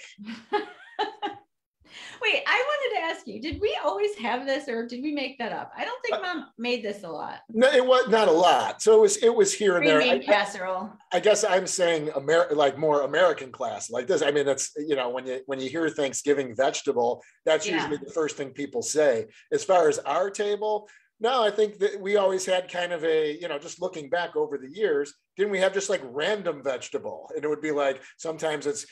Wait, I wanted to ask you, did we always have this or did we make that up? I don't think Mom made this a lot. No, it was not a lot. So it was here and Green there. bean casserole. I guess I'm saying like more American class like this. I mean, that's, when you hear Thanksgiving vegetable, that's usually the first thing people say. As far as our table, no, I think that we always had kind of a, just looking back over the years, didn't we have just like random vegetable? And it would be like, sometimes it's,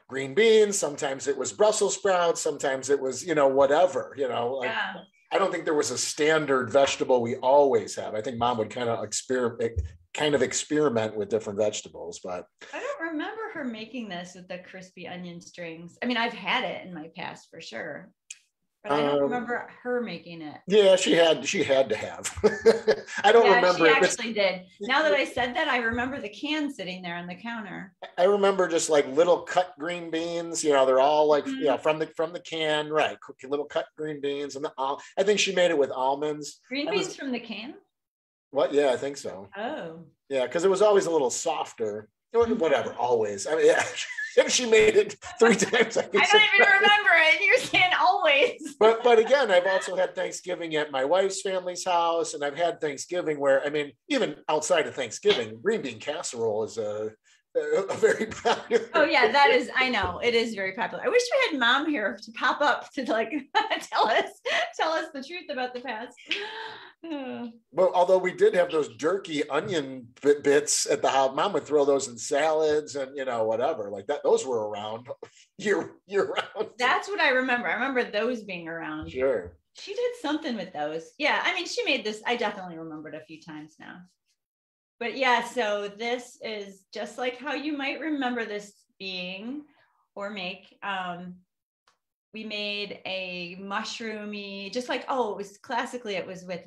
green beans, sometimes it was Brussels sprouts, sometimes it was, whatever, I don't think there was a standard vegetable we always have. I think Mom would kind of experiment with different vegetables, but I don't remember her making this with the crispy onion strings. I mean, I've had it in my past for sure, but I don't remember her making it. Yeah, she had to have. I don't remember. She actually did. Now that I said that, I remember the can sitting there on the counter. I remember just like little cut green beans. They're all like from the can, right? Little cut green beans, and I think she made it with almonds. Green beans from the can? What? Yeah, I think so. Oh. Yeah, because it was always a little softer. Whatever, always. I mean, yeah. She made it 3 times. I don't even remember it. You're saying always. But again, I've also had Thanksgiving at my wife's family's house, and I've had Thanksgiving where, I mean, even outside of Thanksgiving, green bean casserole is a very popular. Oh yeah, that is. I know it is very popular. I wish we had Mom here to pop up to like tell us the truth about the past. Well, although we did have those jerky onion bits at the house, Mom would throw those in salads and whatever like that. Those were around year round. That's what I remember. I remember those being around. Sure. She did something with those. Yeah, I mean, she made this. I definitely remembered a few times now. But yeah, so this is just like how you might remember this being or make. We made a mushroomy, just like, it was with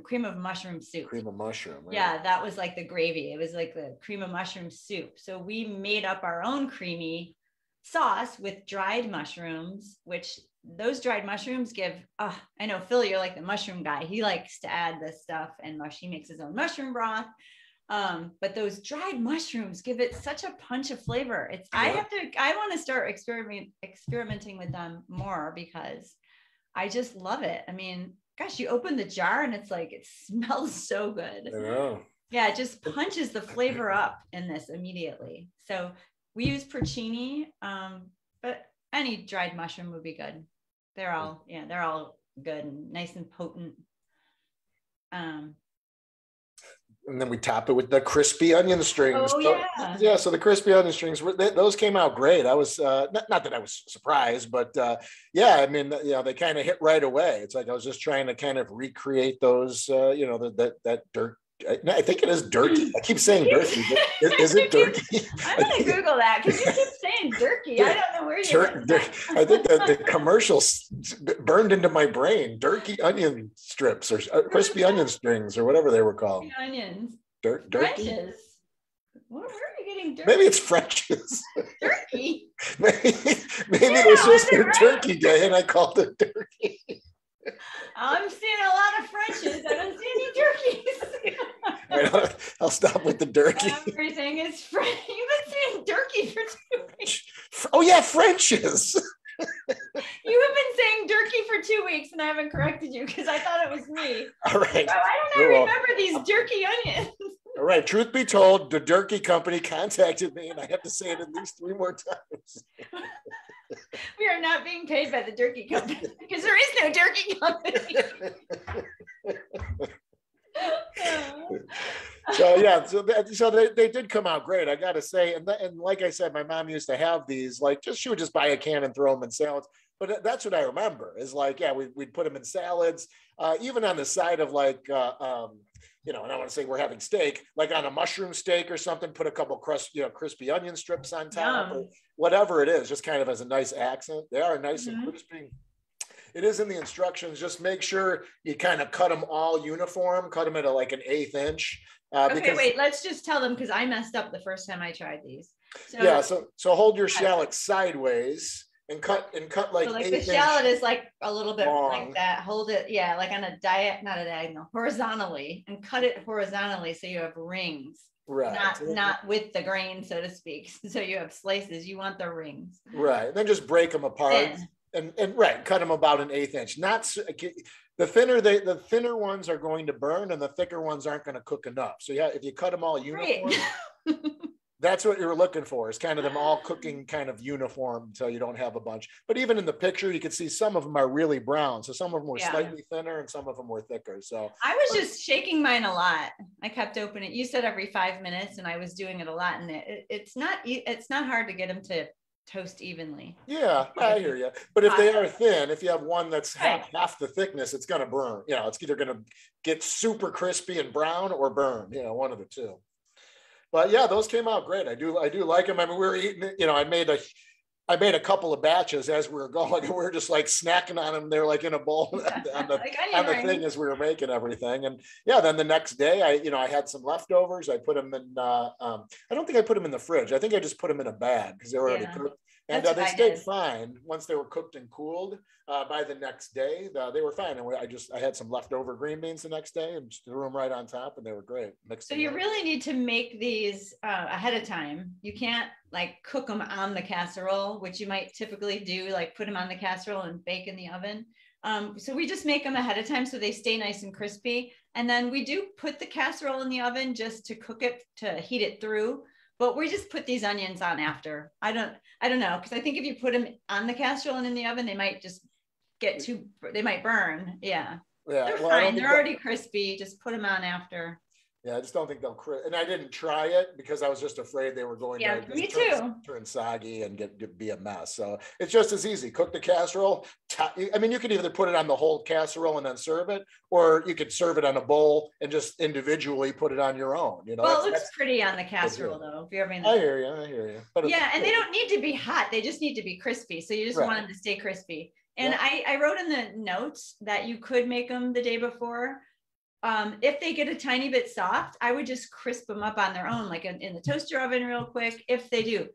cream of mushroom soup. Cream of mushroom. Right? Yeah, that was like the gravy. It was like the cream of mushroom soup. So we made up our own creamy sauce with dried mushrooms, which those dried mushrooms give, I know Phil, you're like the mushroom guy. He likes to add this stuff and he makes his own mushroom broth. But those dried mushrooms give it such a punch of flavor. I want to start experimenting with them more because I just love it. I mean, gosh, you open the jar and it's like, it smells so good. I know. Yeah, it just punches the flavor up in this immediately. So we use porcini, but any dried mushroom would be good. They're all good and nice and potent. And then we top it with the crispy onion strings. Oh, yeah. Yeah, so the crispy onion strings, those came out great. I was, not that I was surprised, but yeah, I mean, they kind of hit right away. It's like I was just trying to kind of recreate those, that dirt. I think it is dirty. I keep saying dirty. Is it dirty? I'm going to Google that because you keep saying dirty. I don't know where you're I think the commercials burned into my brain. Dirty onion strips or crispy onion strings or whatever they were called. Onions. Dirty? Frenches. Where are you getting dirty? Maybe it's Frenches. Turkey. maybe it was just a turkey day and I called it dirty. I'm seeing a lot of Frenches. I don't see any turkeys. All right, I'll stop with the turkey. Everything is French. You've been saying turkey for 2 weeks. Oh yeah, Frenches. You have been saying turkey for 2 weeks and I haven't corrected you because I thought it was me. All right. So I don't remember these turkey onions. All right. Truth be told, the Durkee company contacted me and I have to say it at least 3 more times. We are not being paid by the Durkee company because there is no Durkee company. So yeah, so they did come out great, I gotta say. And like I said, my mom used to have these, she would just buy a can and throw them in salads. But that's what I remember is we'd put them in salads, even on the side of and I don't want to say we're having steak, like on a mushroom steak or something, put a couple crispy onion strips on top or whatever it is, just kind of as a nice accent. They are nice and crispy. It is in the instructions. Just make sure you kind of cut them all uniform, cut them at an 1/8 inch. Okay, wait, let's just tell them because I messed up the first time I tried these. So hold your shallot sideways and cut like the shallot is like a little bit long. Like that. Hold it, not a diagonal, horizontally, and cut it horizontally so you have rings. Right. Not with the grain, so to speak. So you have slices. You want the rings. Right. And then just break them apart. Thin. And right, cut them about an eighth inch. Not the thinner ones are going to burn, and the thicker ones aren't going to cook enough. So yeah, if you cut them all uniform, Right. that's what you're looking for, is kind of them all cooking kind of uniform, so you don't have a bunch. But even in the picture, you can see some of them are really brown. So some of them were slightly thinner and some of them were thicker. So I was just shaking mine a lot. I kept opening. You said every 5 minutes, and I was doing it a lot. And it's not hard to get them to toast evenly. Yeah, I hear you. But if they are thin, if you have one that's half the thickness, it's going to burn. You know, it's either going to get super crispy and brown or burn. You know, one of the two. But yeah, those came out great. I do like them. I mean, we were eating, you know, I made a couple of batches as we were going, and we were just like snacking on them. They're like in a bowl on the thing as we were making everything. And yeah, then the next day I had some leftovers. I put them in, I don't think I put them in the fridge. I think I just put them in a bag because they were already cooked. And they stayed fine once they were cooked and cooled. By the next day, they were fine. And I had some leftover green beans the next day and just threw them right on top, and they were great. So you really need to make these ahead of time. You can't like cook them on the casserole, which you might typically do, like put them on the casserole and bake in the oven. So we just make them ahead of time so they stay nice and crispy. And then we do put the casserole in the oven just to cook it, to heat it through. But we just put these onions on after. I don't know, because I think if you put them on the casserole and in the oven, they might just they might burn. Yeah. They're fine. They're already crispy. Just put them on after. Yeah, I just don't think they'll and I didn't try it because I was just afraid they were going to turn soggy and be a mess. So it's just as easy. Cook the casserole. I mean, you could either put it on the whole casserole and then serve it, or you could serve it on a bowl and just individually put it on your own. You know, well, it looks pretty on the casserole though. If you're having I hear you. But yeah, and they don't need to be hot. They just need to be crispy. So you just want them to stay crispy. And I wrote in the notes that you could make them the day before. If they get a tiny bit soft, I would just crisp them up on their own, like in the toaster oven real quick. If they do,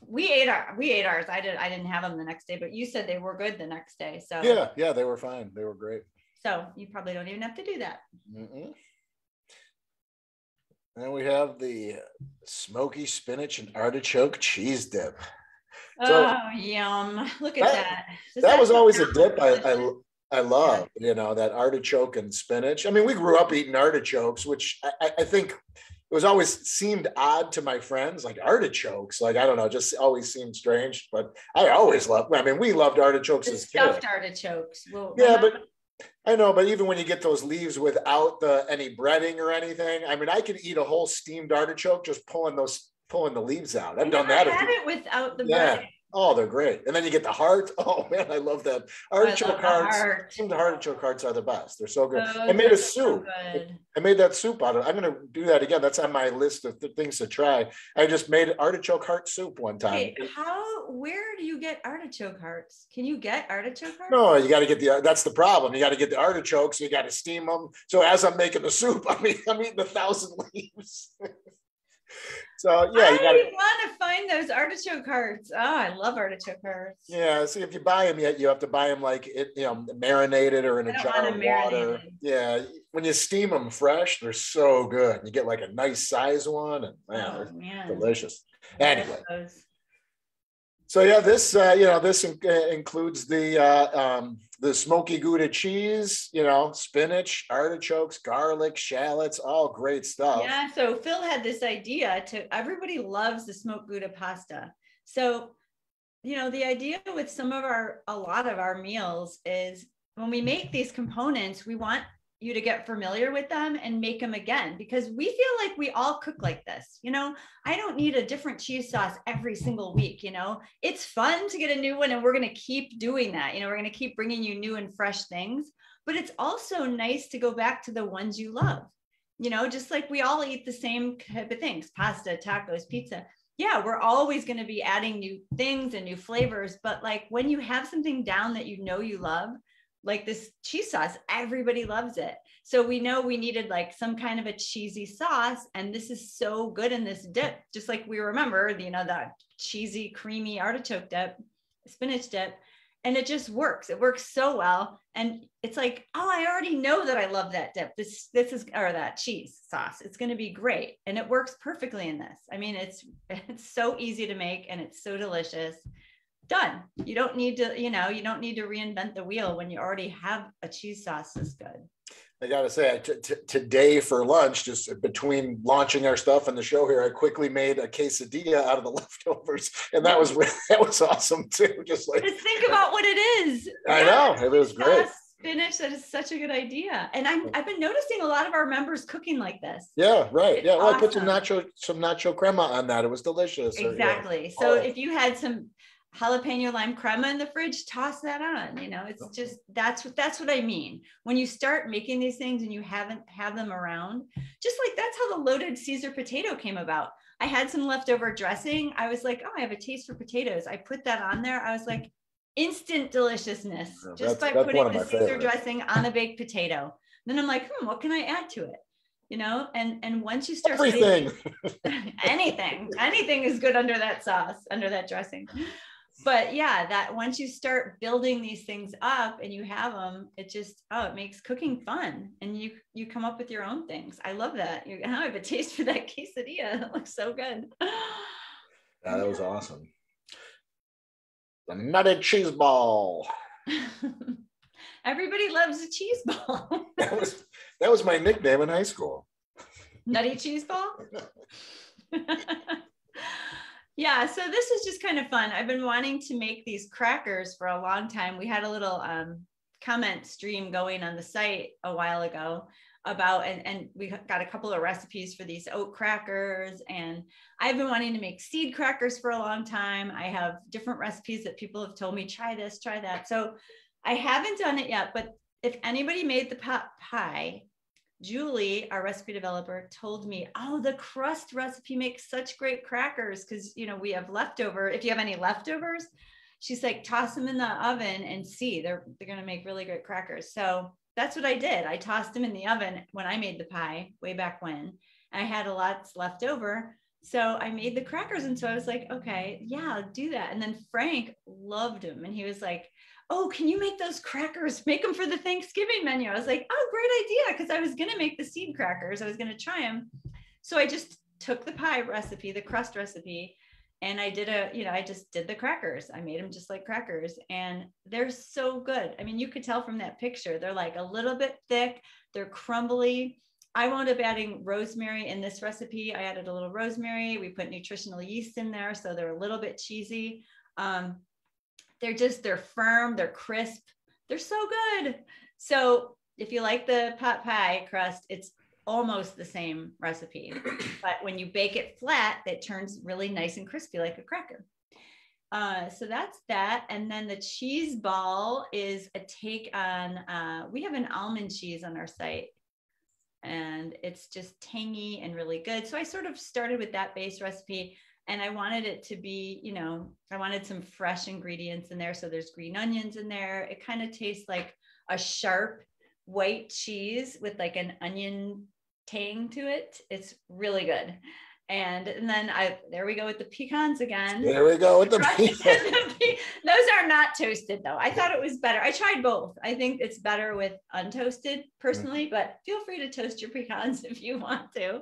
we ate ours. I didn't have them the next day, but you said they were good the next day. So yeah, they were fine. They were great. So you probably don't even have to do that. Mm-mm. Then we have the smoky spinach and artichoke cheese dip. So, yum! Look at that. That was always a dip I love, you know, that artichoke and spinach. I mean, we grew up eating artichokes, which I think it was always seemed odd to my friends, like artichokes. Like, I don't know, just always seemed strange. But I always loved, I mean, we loved artichokes as kids. Stuffed artichokes. Well, yeah, but I know, but even when you get those leaves without any breading or anything, I mean, I could eat a whole steamed artichoke just pulling the leaves out. I've done that. I had it without the breading. Oh, they're great. And then you get the heart. Oh man, I love that. Artichoke hearts. The artichoke hearts are the best. They're so good. I made a soup. I made that soup out of it. I'm going to do that again. That's on my list of things to try. I just made artichoke heart soup one time. Wait, where do you get artichoke hearts? Can you get artichoke hearts? No, you got to get that's the problem. You got to get the artichokes. You got to steam them. So as I'm making the soup, I'm eating 1,000 leaves. So yeah, you want to find those artichoke hearts. Oh, I love artichoke hearts. Yeah, see, if you buy them, you have to buy them like marinated or in a jar of water. Yeah, when you steam them fresh, they're so good. You get like a nice size one, and they're delicious. Anyway, so yeah, this includes the smoky Gouda cheese, spinach, artichokes, garlic, shallots, all great stuff. Yeah. So Phil had this idea everybody loves the smoked Gouda pasta. So, the idea with a lot of our meals is when we make these components, we want you to get familiar with them and make them again, because we feel like we all cook like this. I don't need a different cheese sauce every single week. It's fun to get a new one, and we're going to keep doing that. We're going to keep bringing you new and fresh things, but it's also nice to go back to the ones you love. Just like we all eat the same type of things, pasta, tacos, pizza. Yeah, we're always going to be adding new things and new flavors, but like when you have something down that you love, like this cheese sauce, everybody loves it. So we know we needed like some kind of a cheesy sauce, and this is so good in this dip. Just like we remember, that cheesy, creamy artichoke dip, spinach dip. and it just works. It works so well. And it's like, oh, I already know that I love that dip. This is, or that cheese sauce. It's going to be great. And it works perfectly in this. I mean, it's so easy to make and it's so delicious. Done. You don't need to, you don't need to reinvent the wheel when you already have a cheese sauce this good. I gotta say, today for lunch, just between launching our stuff and the show here, I quickly made a quesadilla out of the leftovers, and that was awesome too. Just think about what it is. I know it was great. Spinach, that is such a good idea, and I've been noticing a lot of our members cooking like this. Yeah, right. Well, awesome. I put some nacho crema on that. It was delicious. Exactly. So if you had some jalapeno lime crema in the fridge, toss that on. It's just, that's what I mean. When you start making these things and you have them around, just like that's how the loaded Caesar potato came about. I had some leftover dressing. I was like, oh, I have a taste for potatoes. I put that on there. I was like, instant deliciousness just by putting the Caesar dressing on a baked potato. Then I'm like, what can I add to it? And once you start everything, anything is good under that sauce, under that dressing. But yeah, that once you start building these things up and you have them, it just, it makes cooking fun. And you come up with your own things. I love that. I have a taste for that quesadilla. It looks so good. Yeah, that was awesome. The nutted cheese ball. Everybody loves a cheese ball. that was my nickname in high school. Nutty cheese ball? Yeah, so this is just kind of fun. I've been wanting to make these crackers for a long time. We had a little comment stream going on the site a while ago about, and we got a couple of recipes for these oat crackers. And I've been wanting to make seed crackers for a long time. I have different recipes that people have told me, try this, try that. So I haven't done it yet, but if anybody made the pot pie, Julie, our recipe developer, told me, oh, the crust recipe makes such great crackers because, we have leftover. If you have any leftovers, she's like, toss them in the oven and see, they're going to make really great crackers. So that's what I did. I tossed them in the oven when I made the pie way back when. I had a lot left over. So I made the crackers. And so I was like, okay, yeah, I'll do that. And then Frank loved them. And he was like, oh, can you make those crackers? Make them for the Thanksgiving menu. I was like, oh, great idea. Because I was going to make the seed crackers. I was going to try them. So I just took the pie recipe, the crust recipe, and I did I just did the crackers. I made them just like crackers and they're so good. I mean, you could tell from that picture, they're like a little bit thick. They're crumbly. I wound up adding rosemary in this recipe. I added a little rosemary. We put nutritional yeast in there. So they're a little bit cheesy. They're firm, they're crisp, they're so good. So if you like the pot pie crust, it's almost the same recipe, but when you bake it flat, it turns really nice and crispy like a cracker. So that's that. And then the cheese ball is a take on, we have an almond cheese on our site and it's just tangy and really good. So I sort of started with that base recipe. And I wanted it to be, I wanted some fresh ingredients in there. So there's green onions in there. It kind of tastes like a sharp white cheese with like an onion tang to it. It's really good. And then there we go with the pecans again. There we go with the pecans. Those are not toasted though. I thought it was better. I tried both. I think it's better with untoasted personally, but feel free to toast your pecans if you want to.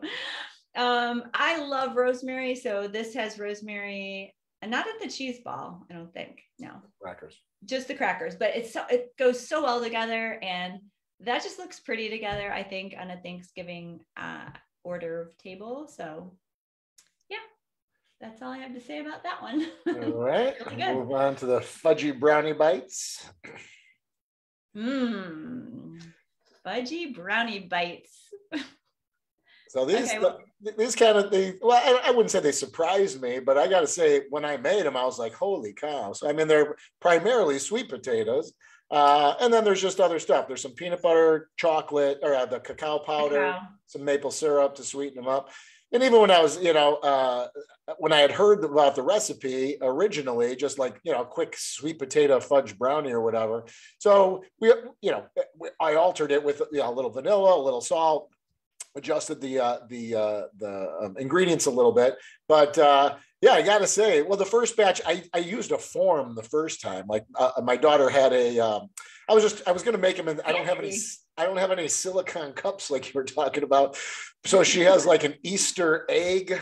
I love rosemary. So this has rosemary and not at the cheese ball. I don't think, no. Crackers. Just the crackers, but it goes so well together and that just looks pretty together, I think, on a Thanksgiving hors d'oeuvre table. So yeah, that's all I have to say about that one. All right, really move on to the fudgy brownie bites. Fudgy brownie bites. So these kind of things, well, I wouldn't say they surprised me, but I got to say, when I made them, I was like, holy cow. So, I mean, they're primarily sweet potatoes. And then there's just other stuff. There's some peanut butter, chocolate, or the cacao powder, some maple syrup to sweeten them up. And even when I was, when I had heard about the recipe originally, just like, quick sweet potato fudge brownie or whatever. So I altered it with a little vanilla, a little salt, adjusted the ingredients a little bit, but Yeah, I gotta say, well, the first batch I used a form the first time. Like my daughter had a, I was gonna make them, and I don't have any silicone cups like you were talking about. So she has like an Easter egg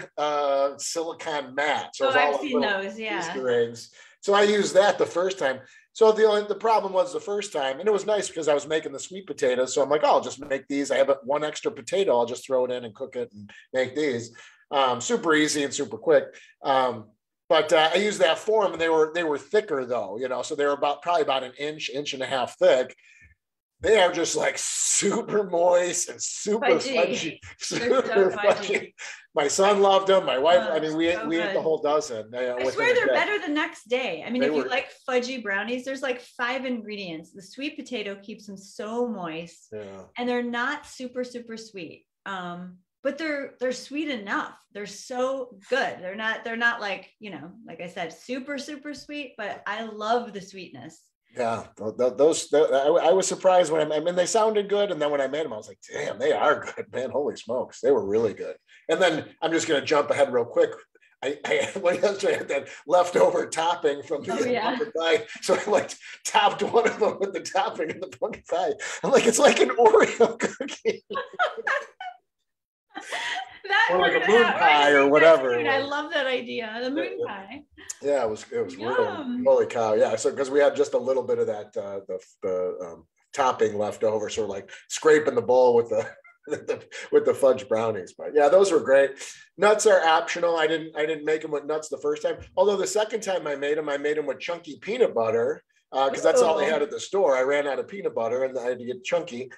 silicone mat. So Oh, it's I've all seen little those. Yeah. Easter eggs. So I used that the first time. So the problem was the first time, and it was nice because I was making the sweet potatoes. So I'm like, oh, I'll just make these. I have one extra potato. I'll just throw it in and cook it and make these. Super easy and super quick. But I used that form, and they were thicker though, you know, so they were probably about an inch and a half thick. They are just like super moist and super fudgy, super so fudgy. My son loved them. My wife, I mean, so we ate the whole dozen. I swear they're better the next day. I mean, if you like fudgy brownies, there's like 5 ingredients. The sweet potato keeps them so moist, and they're not super sweet. But they're sweet enough. They're so good. They're not like, you know, like I said, super sweet, but I love the sweetness. Yeah, I was surprised when I mean, they sounded good. And then when I made them, I was like, damn, they are good, man. Holy smokes. They were really good. And then I'm just going to jump ahead real quick. I had that leftover topping from the pumpkin pie. So I like topped one of them with the topping of the pumpkin pie. I'm like, it's like an Oreo cookie. Or like a moon pie or whatever. I love that idea. The moon pie. Yeah, it was really, holy cow. Yeah. So because we had just a little bit of that the topping left over, so like scraping the bowl with the with the fudge brownies. But yeah, those were great. Nuts are optional. I didn't make them with nuts the first time. Although the second time I made them with chunky peanut butter because that's all they had at the store. I ran out of peanut butter and I had to get chunky.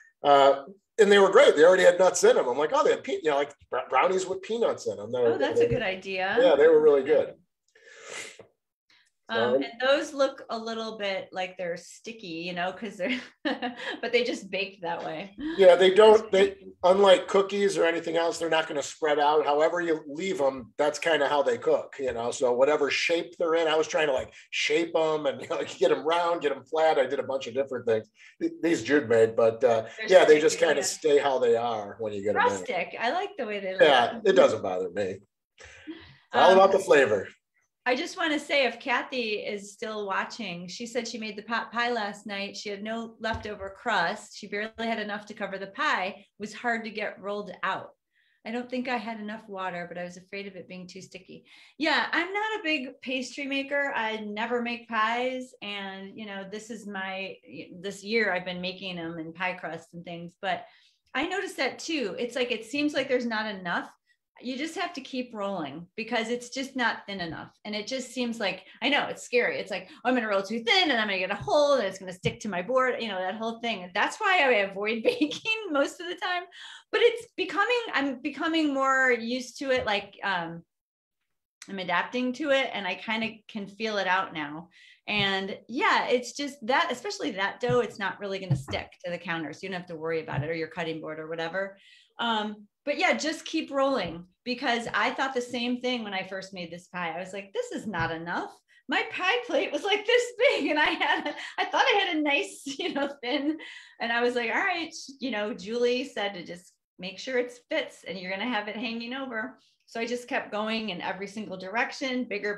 And they were great. They already had nuts in them. I'm like, oh, they had like brownies with peanuts in them. That's a good idea. Yeah, they were really good. And those look a little bit like they're sticky, you know, because they're, but they just baked that way. Yeah, unlike cookies or anything else, they're not going to spread out. However you leave them, that's kind of how they cook, you know. So whatever shape they're in, I was trying to like shape them and get them round, get them flat. I did a bunch of different things. These Jude made, but yeah, they just kind of stay how they are when you get them in. Rustic. I like the way they look. Yeah, it doesn't bother me. It's all about the flavor. I just want to say, if Kathy is still watching, she said she made the pot pie last night. She had no leftover crust. She barely had enough to cover the pie. It was hard to get rolled out. I don't think I had enough water, but I was afraid of it being too sticky. Yeah, I'm not a big pastry maker. I never make pies. And, you know, this year I've been making them in pie crust and things, but I noticed that too. It's like, it seems like there's not enough. You just have to keep rolling because it's just not thin enough. And it just seems like, I know it's scary. It's like, oh, I'm going to roll too thin and I'm going to get a hole and it's going to stick to my board, you know, that whole thing. And that's why I avoid baking most of the time, but I'm becoming more used to it. Like, I'm adapting to it and I kind of can feel it out now. And yeah, it's just that, especially that dough, it's not really going to stick to the counter. So you don't have to worry about it or your cutting board or whatever. But yeah, just keep rolling, because I thought the same thing when I first made this pie. I was like, this is not enough. My pie plate was like this big and I thought I had a nice, you know, thin, and I was like, all right, you know, Julie said to just make sure it fits and you're going to have it hanging over. So I just kept going in every single direction, bigger.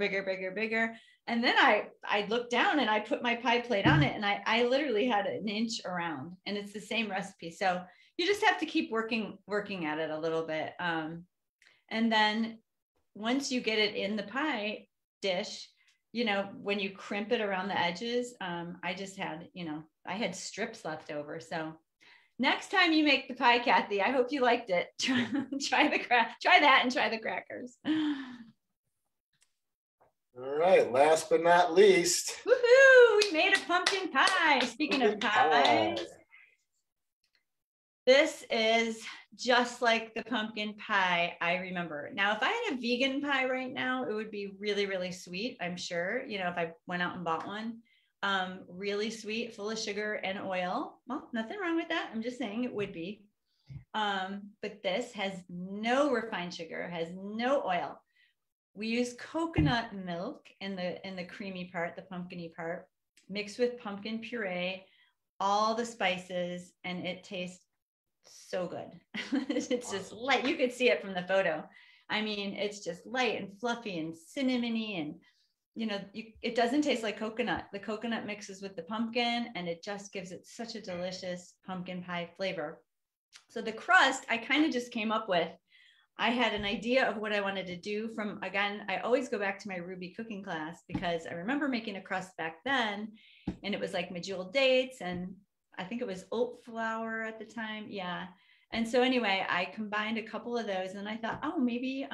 And then I looked down and I put my pie plate on it and I literally had an inch around, and it's the same recipe. So you just have to keep working at it a little bit. And then once you get it in the pie dish, you know, when you crimp it around the edges, I just had, you know, I had strips left over. So next time you make the pie, Kathy, I hope you liked it. Try that and try the crackers. All right, last but not least. Woohoo! We made a pumpkin pie. Speaking of pies. This is just like the pumpkin pie I remember. Now, if I had a vegan pie right now, it would be really, really sweet, I'm sure. You know, if I went out and bought one, really sweet, full of sugar and oil. Well, nothing wrong with that. I'm just saying it would be. But this has no refined sugar, has no oil. We use coconut milk in the creamy part, the pumpkin-y part, mixed with pumpkin puree, all the spices, and it tastes so good. It's just light. You could see it from the photo. I mean, it's just light and fluffy and cinnamony, and it doesn't taste like coconut. The coconut mixes with the pumpkin and it just gives it such a delicious pumpkin pie flavor. So the crust, I kind of just came up with. I had an idea of what I wanted to do from, again, I always go back to my Ruby cooking class because I remember making a crust back then, and it was like medjool dates, and I think it was oat flour at the time. Yeah. And so anyway, I combined a couple of those, and I thought, oh, maybe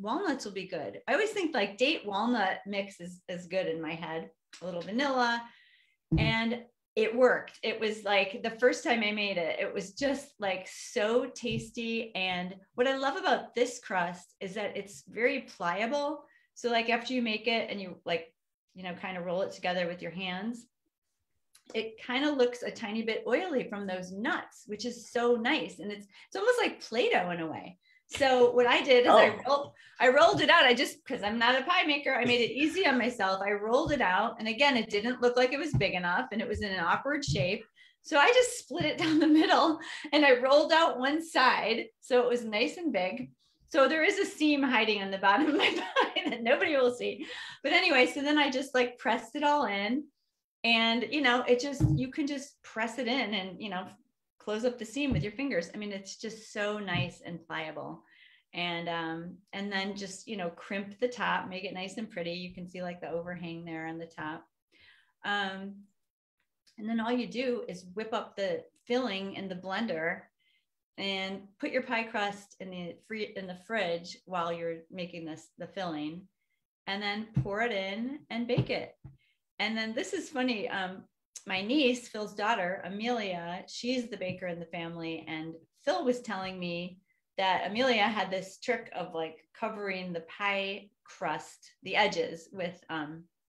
walnuts will be good. I always think like date walnut mix is good in my head, a little vanilla, and it worked. It was like the first time I made it, it was just like so tasty. And what I love about this crust is that it's very pliable. So like after you make it and you like, kind of roll it together with your hands, it kind of looks a tiny bit oily from those nuts, which is so nice. And it's almost like Play-Doh in a way. So what I did is I rolled it out. Because I'm not a pie maker, I made it easy on myself. I rolled it out. And again, it didn't look like it was big enough and it was in an awkward shape. So I just split it down the middle and I rolled out one side. So it was nice and big. So there is a seam hiding on the bottom of my pie that nobody will see. But anyway, so then I just like pressed it all in. And, you can just press it in and, close up the seam with your fingers. I mean, it's just so nice and pliable. And then just, crimp the top, make it nice and pretty. You can see like the overhang there on the top. And then all you do is whip up the filling in the blender and put your pie crust in the fridge while you're making the filling, and then pour it in and bake it. And then this is funny. My niece, Phil's daughter, Amelia, she's the baker in the family. And Phil was telling me that Amelia had this trick of like covering the pie crust, the edges, with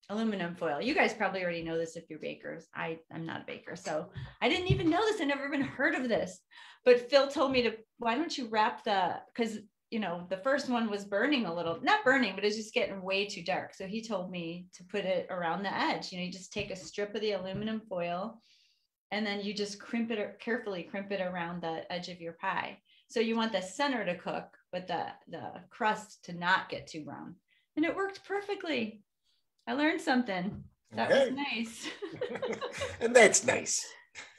aluminum foil. You guys probably already know this if you're bakers. I'm not a baker, so I didn't even know this. I never even heard of this. But Phil told me why don't you wrap because the first one was burning a little, not burning, but it's just getting way too dark. So he told me to put it around the edge. You just take a strip of the aluminum foil and then you just carefully crimp it around the edge of your pie. So you want the center to cook, but the crust to not get too brown. And it worked perfectly. I learned something. That was nice. And that's nice.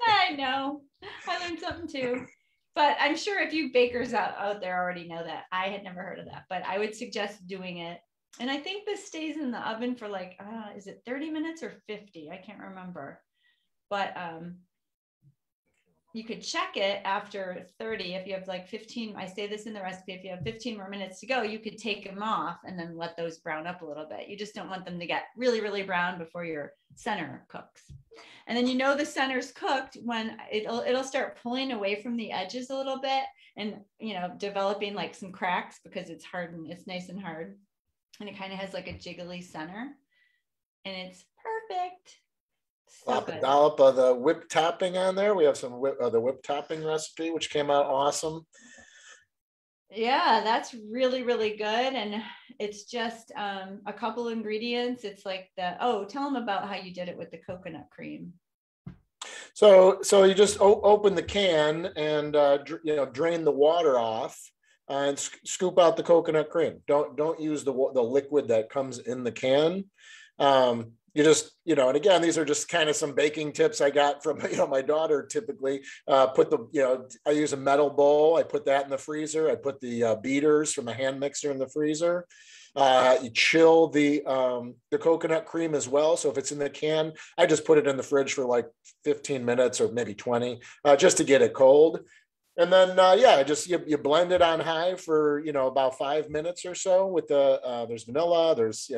I know. I learned something too. But I'm sure if you bakers out there already know that. I had never heard of that, but I would suggest doing it. And I think this stays in the oven for like, is it 30 minutes or 50? I can't remember. But you could check it after 30. If you have like 15, I say this in the recipe, if you have 15 more minutes to go, you could take them off and then let those brown up a little bit. You just don't want them to get really, really brown before your center cooks. And then the center's cooked when it'll start pulling away from the edges a little bit and, developing like some cracks because it's hard and it's nice and hard. And it kind of has like a jiggly center and it's perfect. Slap a dollop of the whipped topping on there. We have some the whipped topping recipe, which came out awesome. Yeah, that's really, really good. And it's just a couple ingredients. It's like tell them about how you did it with the coconut cream. So you just open the can and, drain the water off and scoop out the coconut cream. Don't use the liquid that comes in the can. You just, and again, these are just kind of some baking tips I got from, my daughter typically I use a metal bowl. I put that in the freezer. I put the beaters from a hand mixer in the freezer. You chill the coconut cream as well. So if it's in the can, I just put it in the fridge for like 15 minutes or maybe 20, just to get it cold. And then, you blend it on high for, about 5 minutes or so with there's vanilla, there's,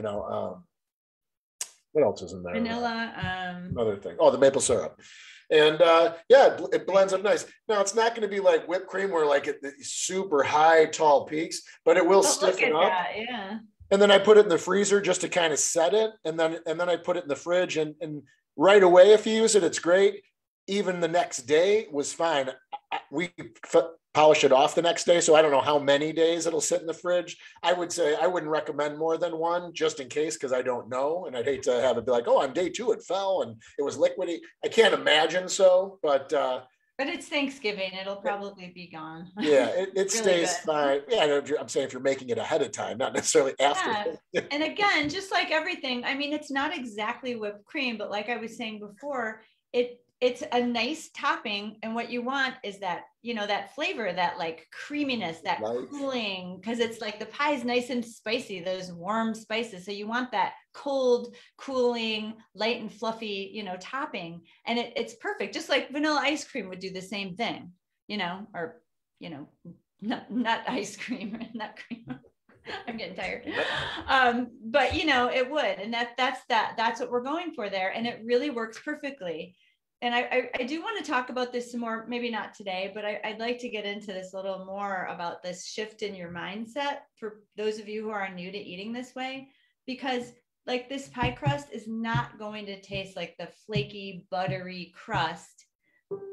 what else is in there? Vanilla. Another thing. Oh, the maple syrup. And it blends up nice. Now it's not going to be like whipped cream where like it's super high, tall peaks, but it will stiffen up. That, yeah. And then I put it in the freezer just to kind of set it. And then I put it in the fridge and right away, if you use it, it's great. Even the next day was fine. We polish it off the next day. So I don't know how many days it'll sit in the fridge. I would say I wouldn't recommend more than one just in case, because I don't know. And I'd hate to have it be like, oh, on day 2, it fell and it was liquidy. I can't imagine so, but But it's Thanksgiving. It'll probably be gone. Yeah, it Really stays good. fine. Yeah, I'm sayit if you're making it ahead of time, not necessarily after. Yeah. And again, just like everything, I mean, it's not exactly whipped cream, but like I was saying before, it's a nice topping. And what you want is that, you know, that flavor, that like creaminess, that Right. cooling, because it's like the pie is nice and spicy, those warm spices. So you want that cold, cooling, light and fluffy, you know, topping. And it's perfect. Just like vanilla ice cream would do the same thing, you know, or, you know, not ice cream, not cream. I'm getting tired. But you know, it would, and that's what we're going for there. And it really works perfectly. And I do want to talk about this some more, maybe not today, but I'd like to get into this a little more about this shift in your mindset for those of you who are new to eating this way, because like this pie crust is not going to taste like the flaky, buttery crust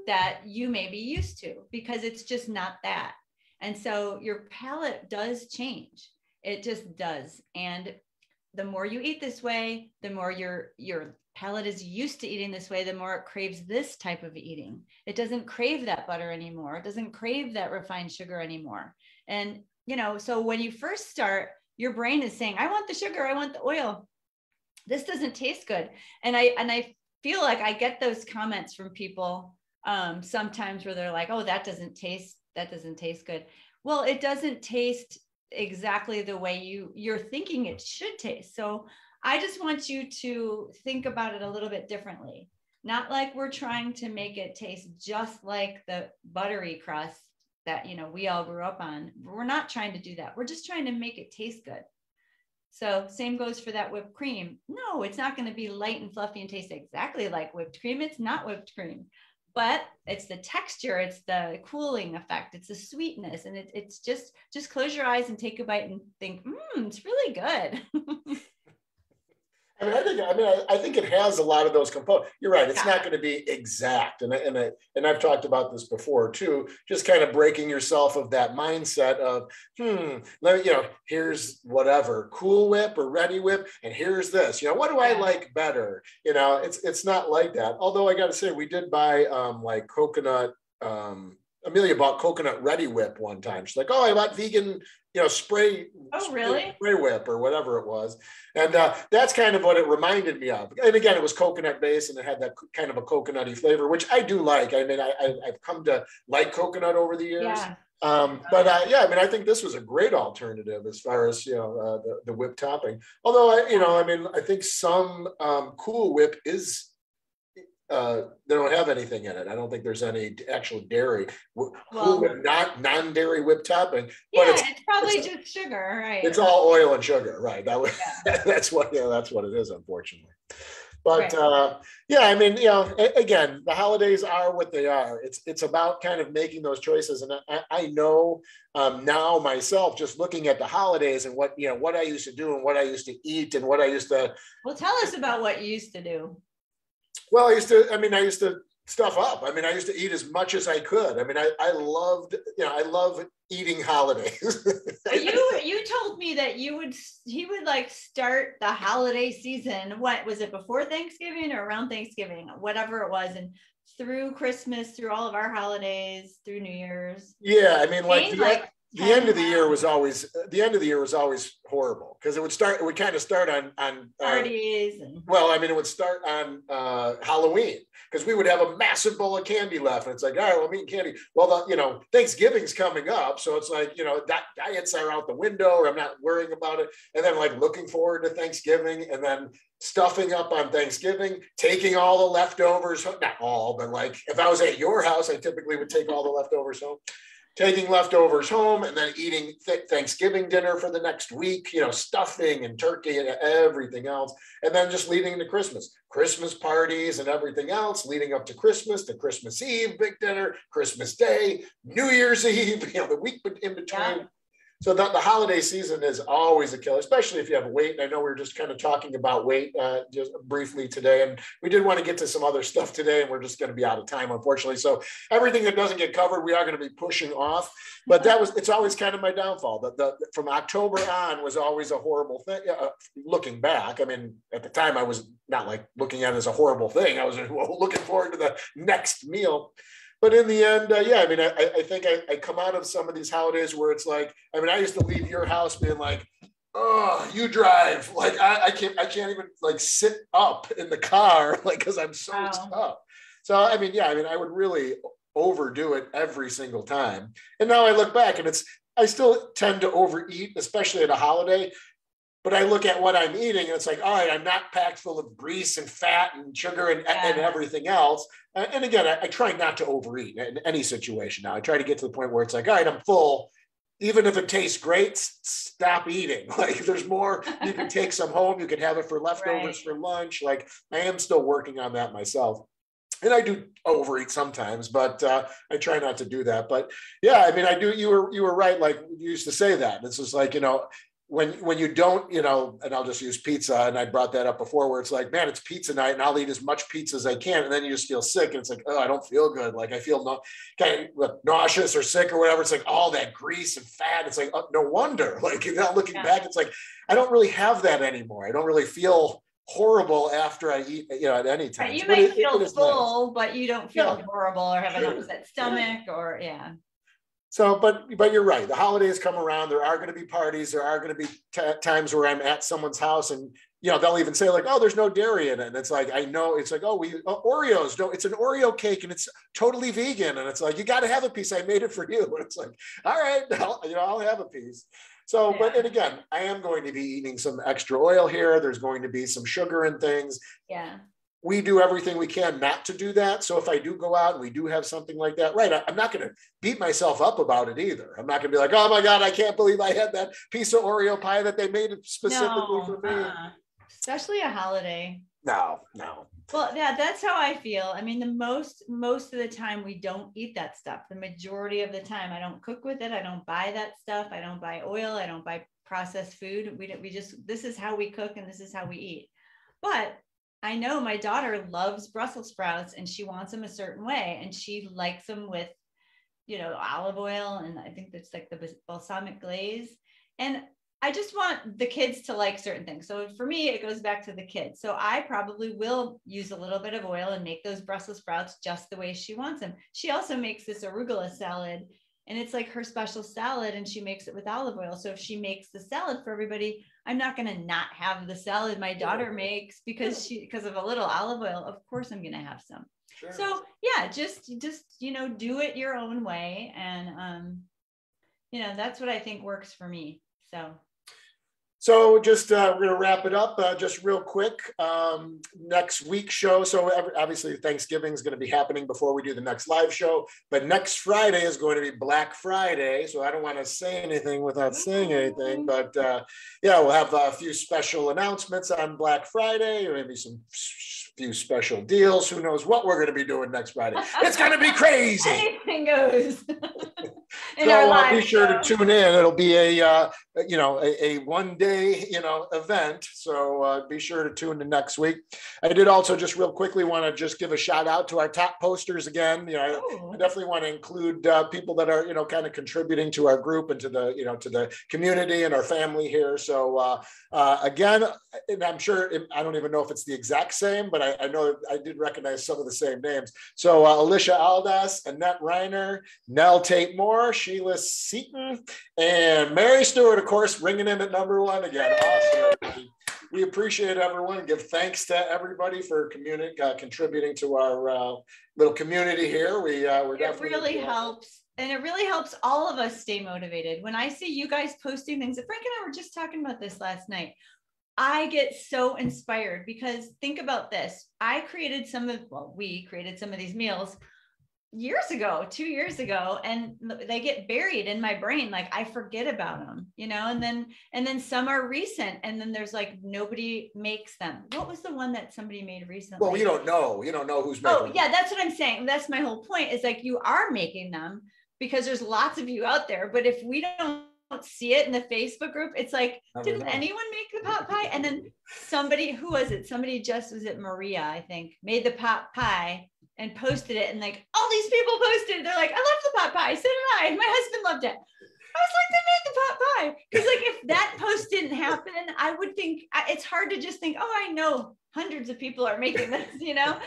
that you may be used to, because it's just not that. And so your palate does change. It just does. And the more you eat this way, the more your palate is used to eating this way, the more it craves this type of eating. It doesn't crave that butter anymore. It doesn't crave that refined sugar anymore. And, you know, so when you first start, your brain is saying, I want the sugar, I want the oil. This doesn't taste good. And I feel like I get those comments from people sometimes where they're like, oh, that doesn't taste good. Well, it doesn't taste exactly the way you're thinking it should taste. So I just want you to think about it a little bit differently. Not like we're trying to make it taste just like the buttery crust that, you know, we all grew up on. We're not trying to do that. We're just trying to make it taste good. So same goes for that whipped cream. No, it's not going to be light and fluffy and taste exactly like whipped cream. It's not whipped cream, but it's the texture, it's the cooling effect, it's the sweetness. And it's just close your eyes and take a bite and think, it's really good. I think it has a lot of those components. You're right. It's Yeah. not going to be exact, and I've talked about this before too. Just kind of breaking yourself of that mindset of, here's whatever Cool Whip or Ready Whip, and here's this. What do I like better? It's not like that. Although I got to say, we did buy like coconut. Amelia bought coconut Ready Whip one time. She's like, "Oh, I bought vegan, spray." Oh, really? Spray whip or whatever it was, and that's kind of what it reminded me of. And again, it was coconut based, and it had that kind of a coconutty flavor, which I do like. I mean, I've come to like coconut over the years. Yeah. I think this was a great alternative as far as the whip topping. Although I think some Cool Whip is. They don't have anything in it. I don't think there's any actual dairy. Cool Whip, not non-dairy whip topping. But it's probably just sugar, right? It's all oil and sugar, right? That's what it is, unfortunately. But right. Again, the holidays are what they are. It's about kind of making those choices. And I know now myself, just looking at the holidays and what I used to do and what I used to eat and what I used to. Well, tell us about what you used to do. Well, I used to stuff up. I used to eat as much as I could. I love eating holidays. You told me that he would like start the holiday season. What was it, before Thanksgiving or around Thanksgiving, whatever it was, and through Christmas, through all of our holidays, through New Year's. Yeah, the end of the year was always horrible because it would kind of start on parties. It would start on Halloween because we would have a massive bowl of candy left, and it's like, all right, well, I'm eating candy. Well, Thanksgiving's coming up, so it's like, diets are out the window, or I'm not worrying about it, and then like looking forward to Thanksgiving, and then stuffing up on Thanksgiving, taking all the leftovers, not all, but like if I was at your house, I typically would take all the leftovers home. Taking leftovers home and then eating Thanksgiving dinner for the next week, stuffing and turkey and everything else. And then just leading into Christmas parties and everything else, leading up to Christmas Eve, big dinner, Christmas Day, New Year's Eve, the week in between. Yeah. So the holiday season is always a killer, especially if you have weight. And I know we were just kind of talking about weight just briefly today, and we did want to get to some other stuff today, and we're just going to be out of time, unfortunately. So everything that doesn't get covered, we are going to be pushing off. But it's always kind of my downfall. From October on was always a horrible thing. Looking back, at the time I was not like looking at it as a horrible thing. I was looking forward to the next meal. but in the end, yeah, I mean, I think I come out of some of these holidays where it's like, I mean, I used to leave your house being like, oh, you drive. Like I can't even like sit up in the car, like, because I'm so tough. So, I mean, yeah, I mean, I would really overdo it every single time. And now I look back and I still tend to overeat, especially at a holiday. But I look at what I'm eating and it's like, all right, I'm not packed full of grease and fat and sugar and everything else. And again, I try not to overeat in any situation now. I try to get to the point where it's like, all right, I'm full. Even if it tastes great, stop eating. Like there's more, you can take some home, you can have it for leftovers for lunch. Like I am still working on that myself. And I do overeat sometimes, but I try not to do that. But yeah, I mean, I do. You were right. Like you used to say that. It's just like, when you don't, and I'll just use pizza. And I brought that up before where it's like, man, it's pizza night and I'll eat as much pizza as I can. And then you just feel sick. And it's like, oh, I don't feel good. Like I feel kind of nauseous or sick or whatever. It's like all that grease and fat. It's like, oh, no wonder. Like now looking back, it's like, I don't really have that anymore. I don't really feel horrible after I eat, at any time. Right, you might feel full, nice. But you don't feel horrible or have an upset stomach or So, but you're right. The holidays come around. There are going to be parties. There are going to be times where I'm at someone's house and, they'll even say like, oh, there's no dairy in it. And it's like, I know it's like, Oreos. No, it's an Oreo cake and it's totally vegan. And it's like, you got to have a piece. I made it for you. And it's like, all right, I'll have a piece. So, but and again, I am going to be eating some extra oil here. There's going to be some sugar and things. Yeah. We do everything we can not to do that. So if I do go out and we do have something like that, right, I'm not going to beat myself up about it either. I'm not going to be like, oh my God, I can't believe I had that piece of Oreo pie that they made specifically for me. Especially a holiday. No. Well, yeah, that's how I feel. I mean, the most of the time we don't eat that stuff. The majority of the time I don't cook with it. I don't buy that stuff. I don't buy oil. I don't buy processed food. This is how we cook and this is how we eat. But I know my daughter loves Brussels sprouts and she wants them a certain way. And she likes them with, olive oil. And I think that's like the balsamic glaze. And I just want the kids to like certain things. So for me, it goes back to the kids. So I probably will use a little bit of oil and make those Brussels sprouts just the way she wants them. She also makes this arugula salad and it's like her special salad and she makes it with olive oil. So if she makes the salad for everybody, I'm not going to not have the salad my daughter makes because of a little olive oil. Of course I'm going to have some. Sure. So yeah, just, do it your own way. And, that's what I think works for me. So just we're going to wrap it up just real quick. Next week's show. So obviously Thanksgiving is going to be happening before we do the next live show. But next Friday is going to be Black Friday. So I don't want to say anything without saying anything. But we'll have a few special announcements on Black Friday, or maybe some few special deals. Who knows what we're going to be doing next Friday? It's going to be crazy. Anything goes. So be sure to tune in. It'll be a one-day event. So be sure to tune in next week. I did also just real quickly want to just give a shout out to our top posters again. I definitely want to include people that are kind of contributing to our group and to the community and our family here. So again, and I'm sure I don't even know if it's the exact same, but I know I did recognize some of the same names. So Alicia Aldas, Annette Reiner, Nell Tate Moore, Sheila Seaton, and Mary Stewart, of course, ringing in at number one again. Awesome. We appreciate everyone. Give thanks to everybody for contributing to our little community here. We're definitely. It really helps. And it really helps all of us stay motivated. When I see you guys posting things, Frank and I were just talking about this last night. I get so inspired because think about this. We created some of these meals years ago, 2 years ago, and they get buried in my brain. Like I forget about them, and then some are recent, and then there's like nobody makes them. What was the one that somebody made recently? Well, you don't know who's making them. Yeah, that's what I'm saying. That's my whole point is like you are making them because there's lots of you out there. But if we don't see it in the Facebook group, it's like, did anyone make the pot pie? And then somebody, who was it? Somebody was it Maria, I think, made the pot pie and posted it, and like all these people posted, they're like, I love the pot pie, so did I, and my husband loved it. I was like, they made the pot pie. Because like, if that post didn't happen, I would think it's hard to just think, oh, I know hundreds of people are making this, you know?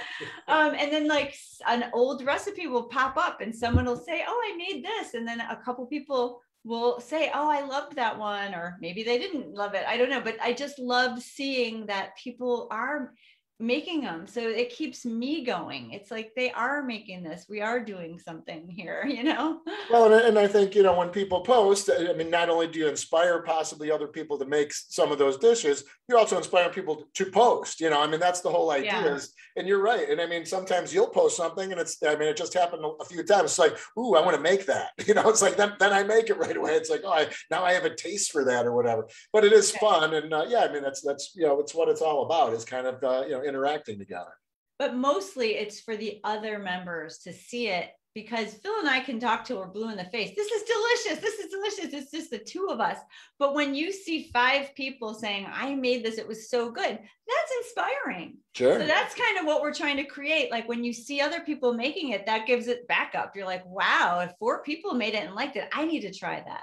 And then like an old recipe will pop up and someone will say, oh, I made this. And then a couple people will say, oh, I loved that one, or maybe they didn't love it. I don't know, but I just love seeing that people are making them. So it keeps me going. It's like, they are making this, we are doing something here, you know? Well, and I think, you know, when people post, I mean, not only do you inspire possibly other people to make some of those dishes, you're also inspiring people to post, you know, I mean, that's the whole idea is, and you're right. And I mean, sometimes you'll post something and it's, I mean, it just happened a few times. It's like, ooh, I want to make that, you know, it's like, then I make it right away. It's like, oh, now I have a taste for that or whatever, but it is fun. And yeah, I mean, that's, you know, it's what it's all about, is kind of, you know, interacting together. But mostly it's for the other members to see it, because Phil and I can talk till we're blue in the face. This is delicious. This is delicious. It's just the two of us. But when you see 5 people saying, I made this, it was so good, that's inspiring. Sure. So that's kind of what we're trying to create. Like when you see other people making it, that gives it back up. You're like, wow, if 4 people made it and liked it, I need to try that.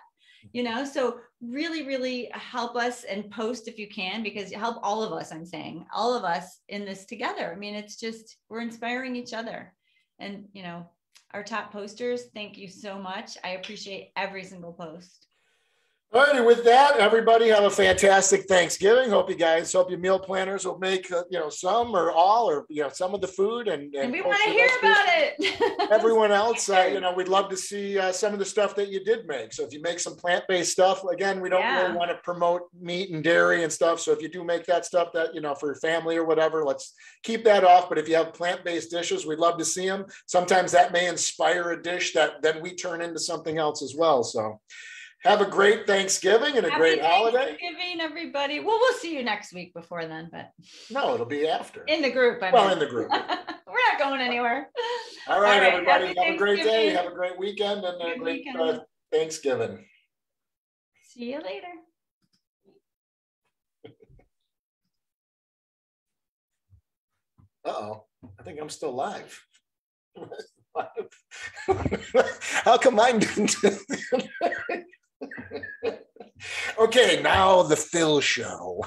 You know, so really, really help us and post if you can, because you help all of us. I'm saying all of us in this together. I mean, it's just, we're inspiring each other. And, you know, our top posters, thank you so much. I appreciate every single post. All righty, with that, everybody have a fantastic Thanksgiving. Hope your meal planners will make, you know, some or all, or, you know, some of the food. And we want to hear about it. Everyone else, you know, we'd love to see some of the stuff that you did make. So if you make some plant-based stuff, again, we don't really want to promote meat and dairy and stuff. So if you do make that stuff that, you know, for your family or whatever, let's keep that off. But if you have plant-based dishes, we'd love to see them. Sometimes that may inspire a dish that then we turn into something else as well. So have a great Thanksgiving and a great holiday. Thanksgiving, everybody. Well, we'll see you next week before then, but no, it'll be after. In the group. In the group. We're not going anywhere. All right, everybody. Have a great day. Have a great weekend and a great Thanksgiving. See you later. Uh-oh. I think I'm still live. How come mine didn't? Okay, now the Phil show.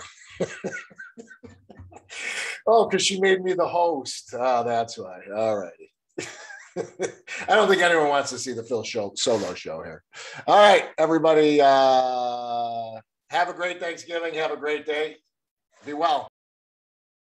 Oh, because she made me the host. Oh, that's why. All righty. I don't think anyone wants to see the Phil show solo show here. All right, everybody. Have a great Thanksgiving. Have a great day. Be well.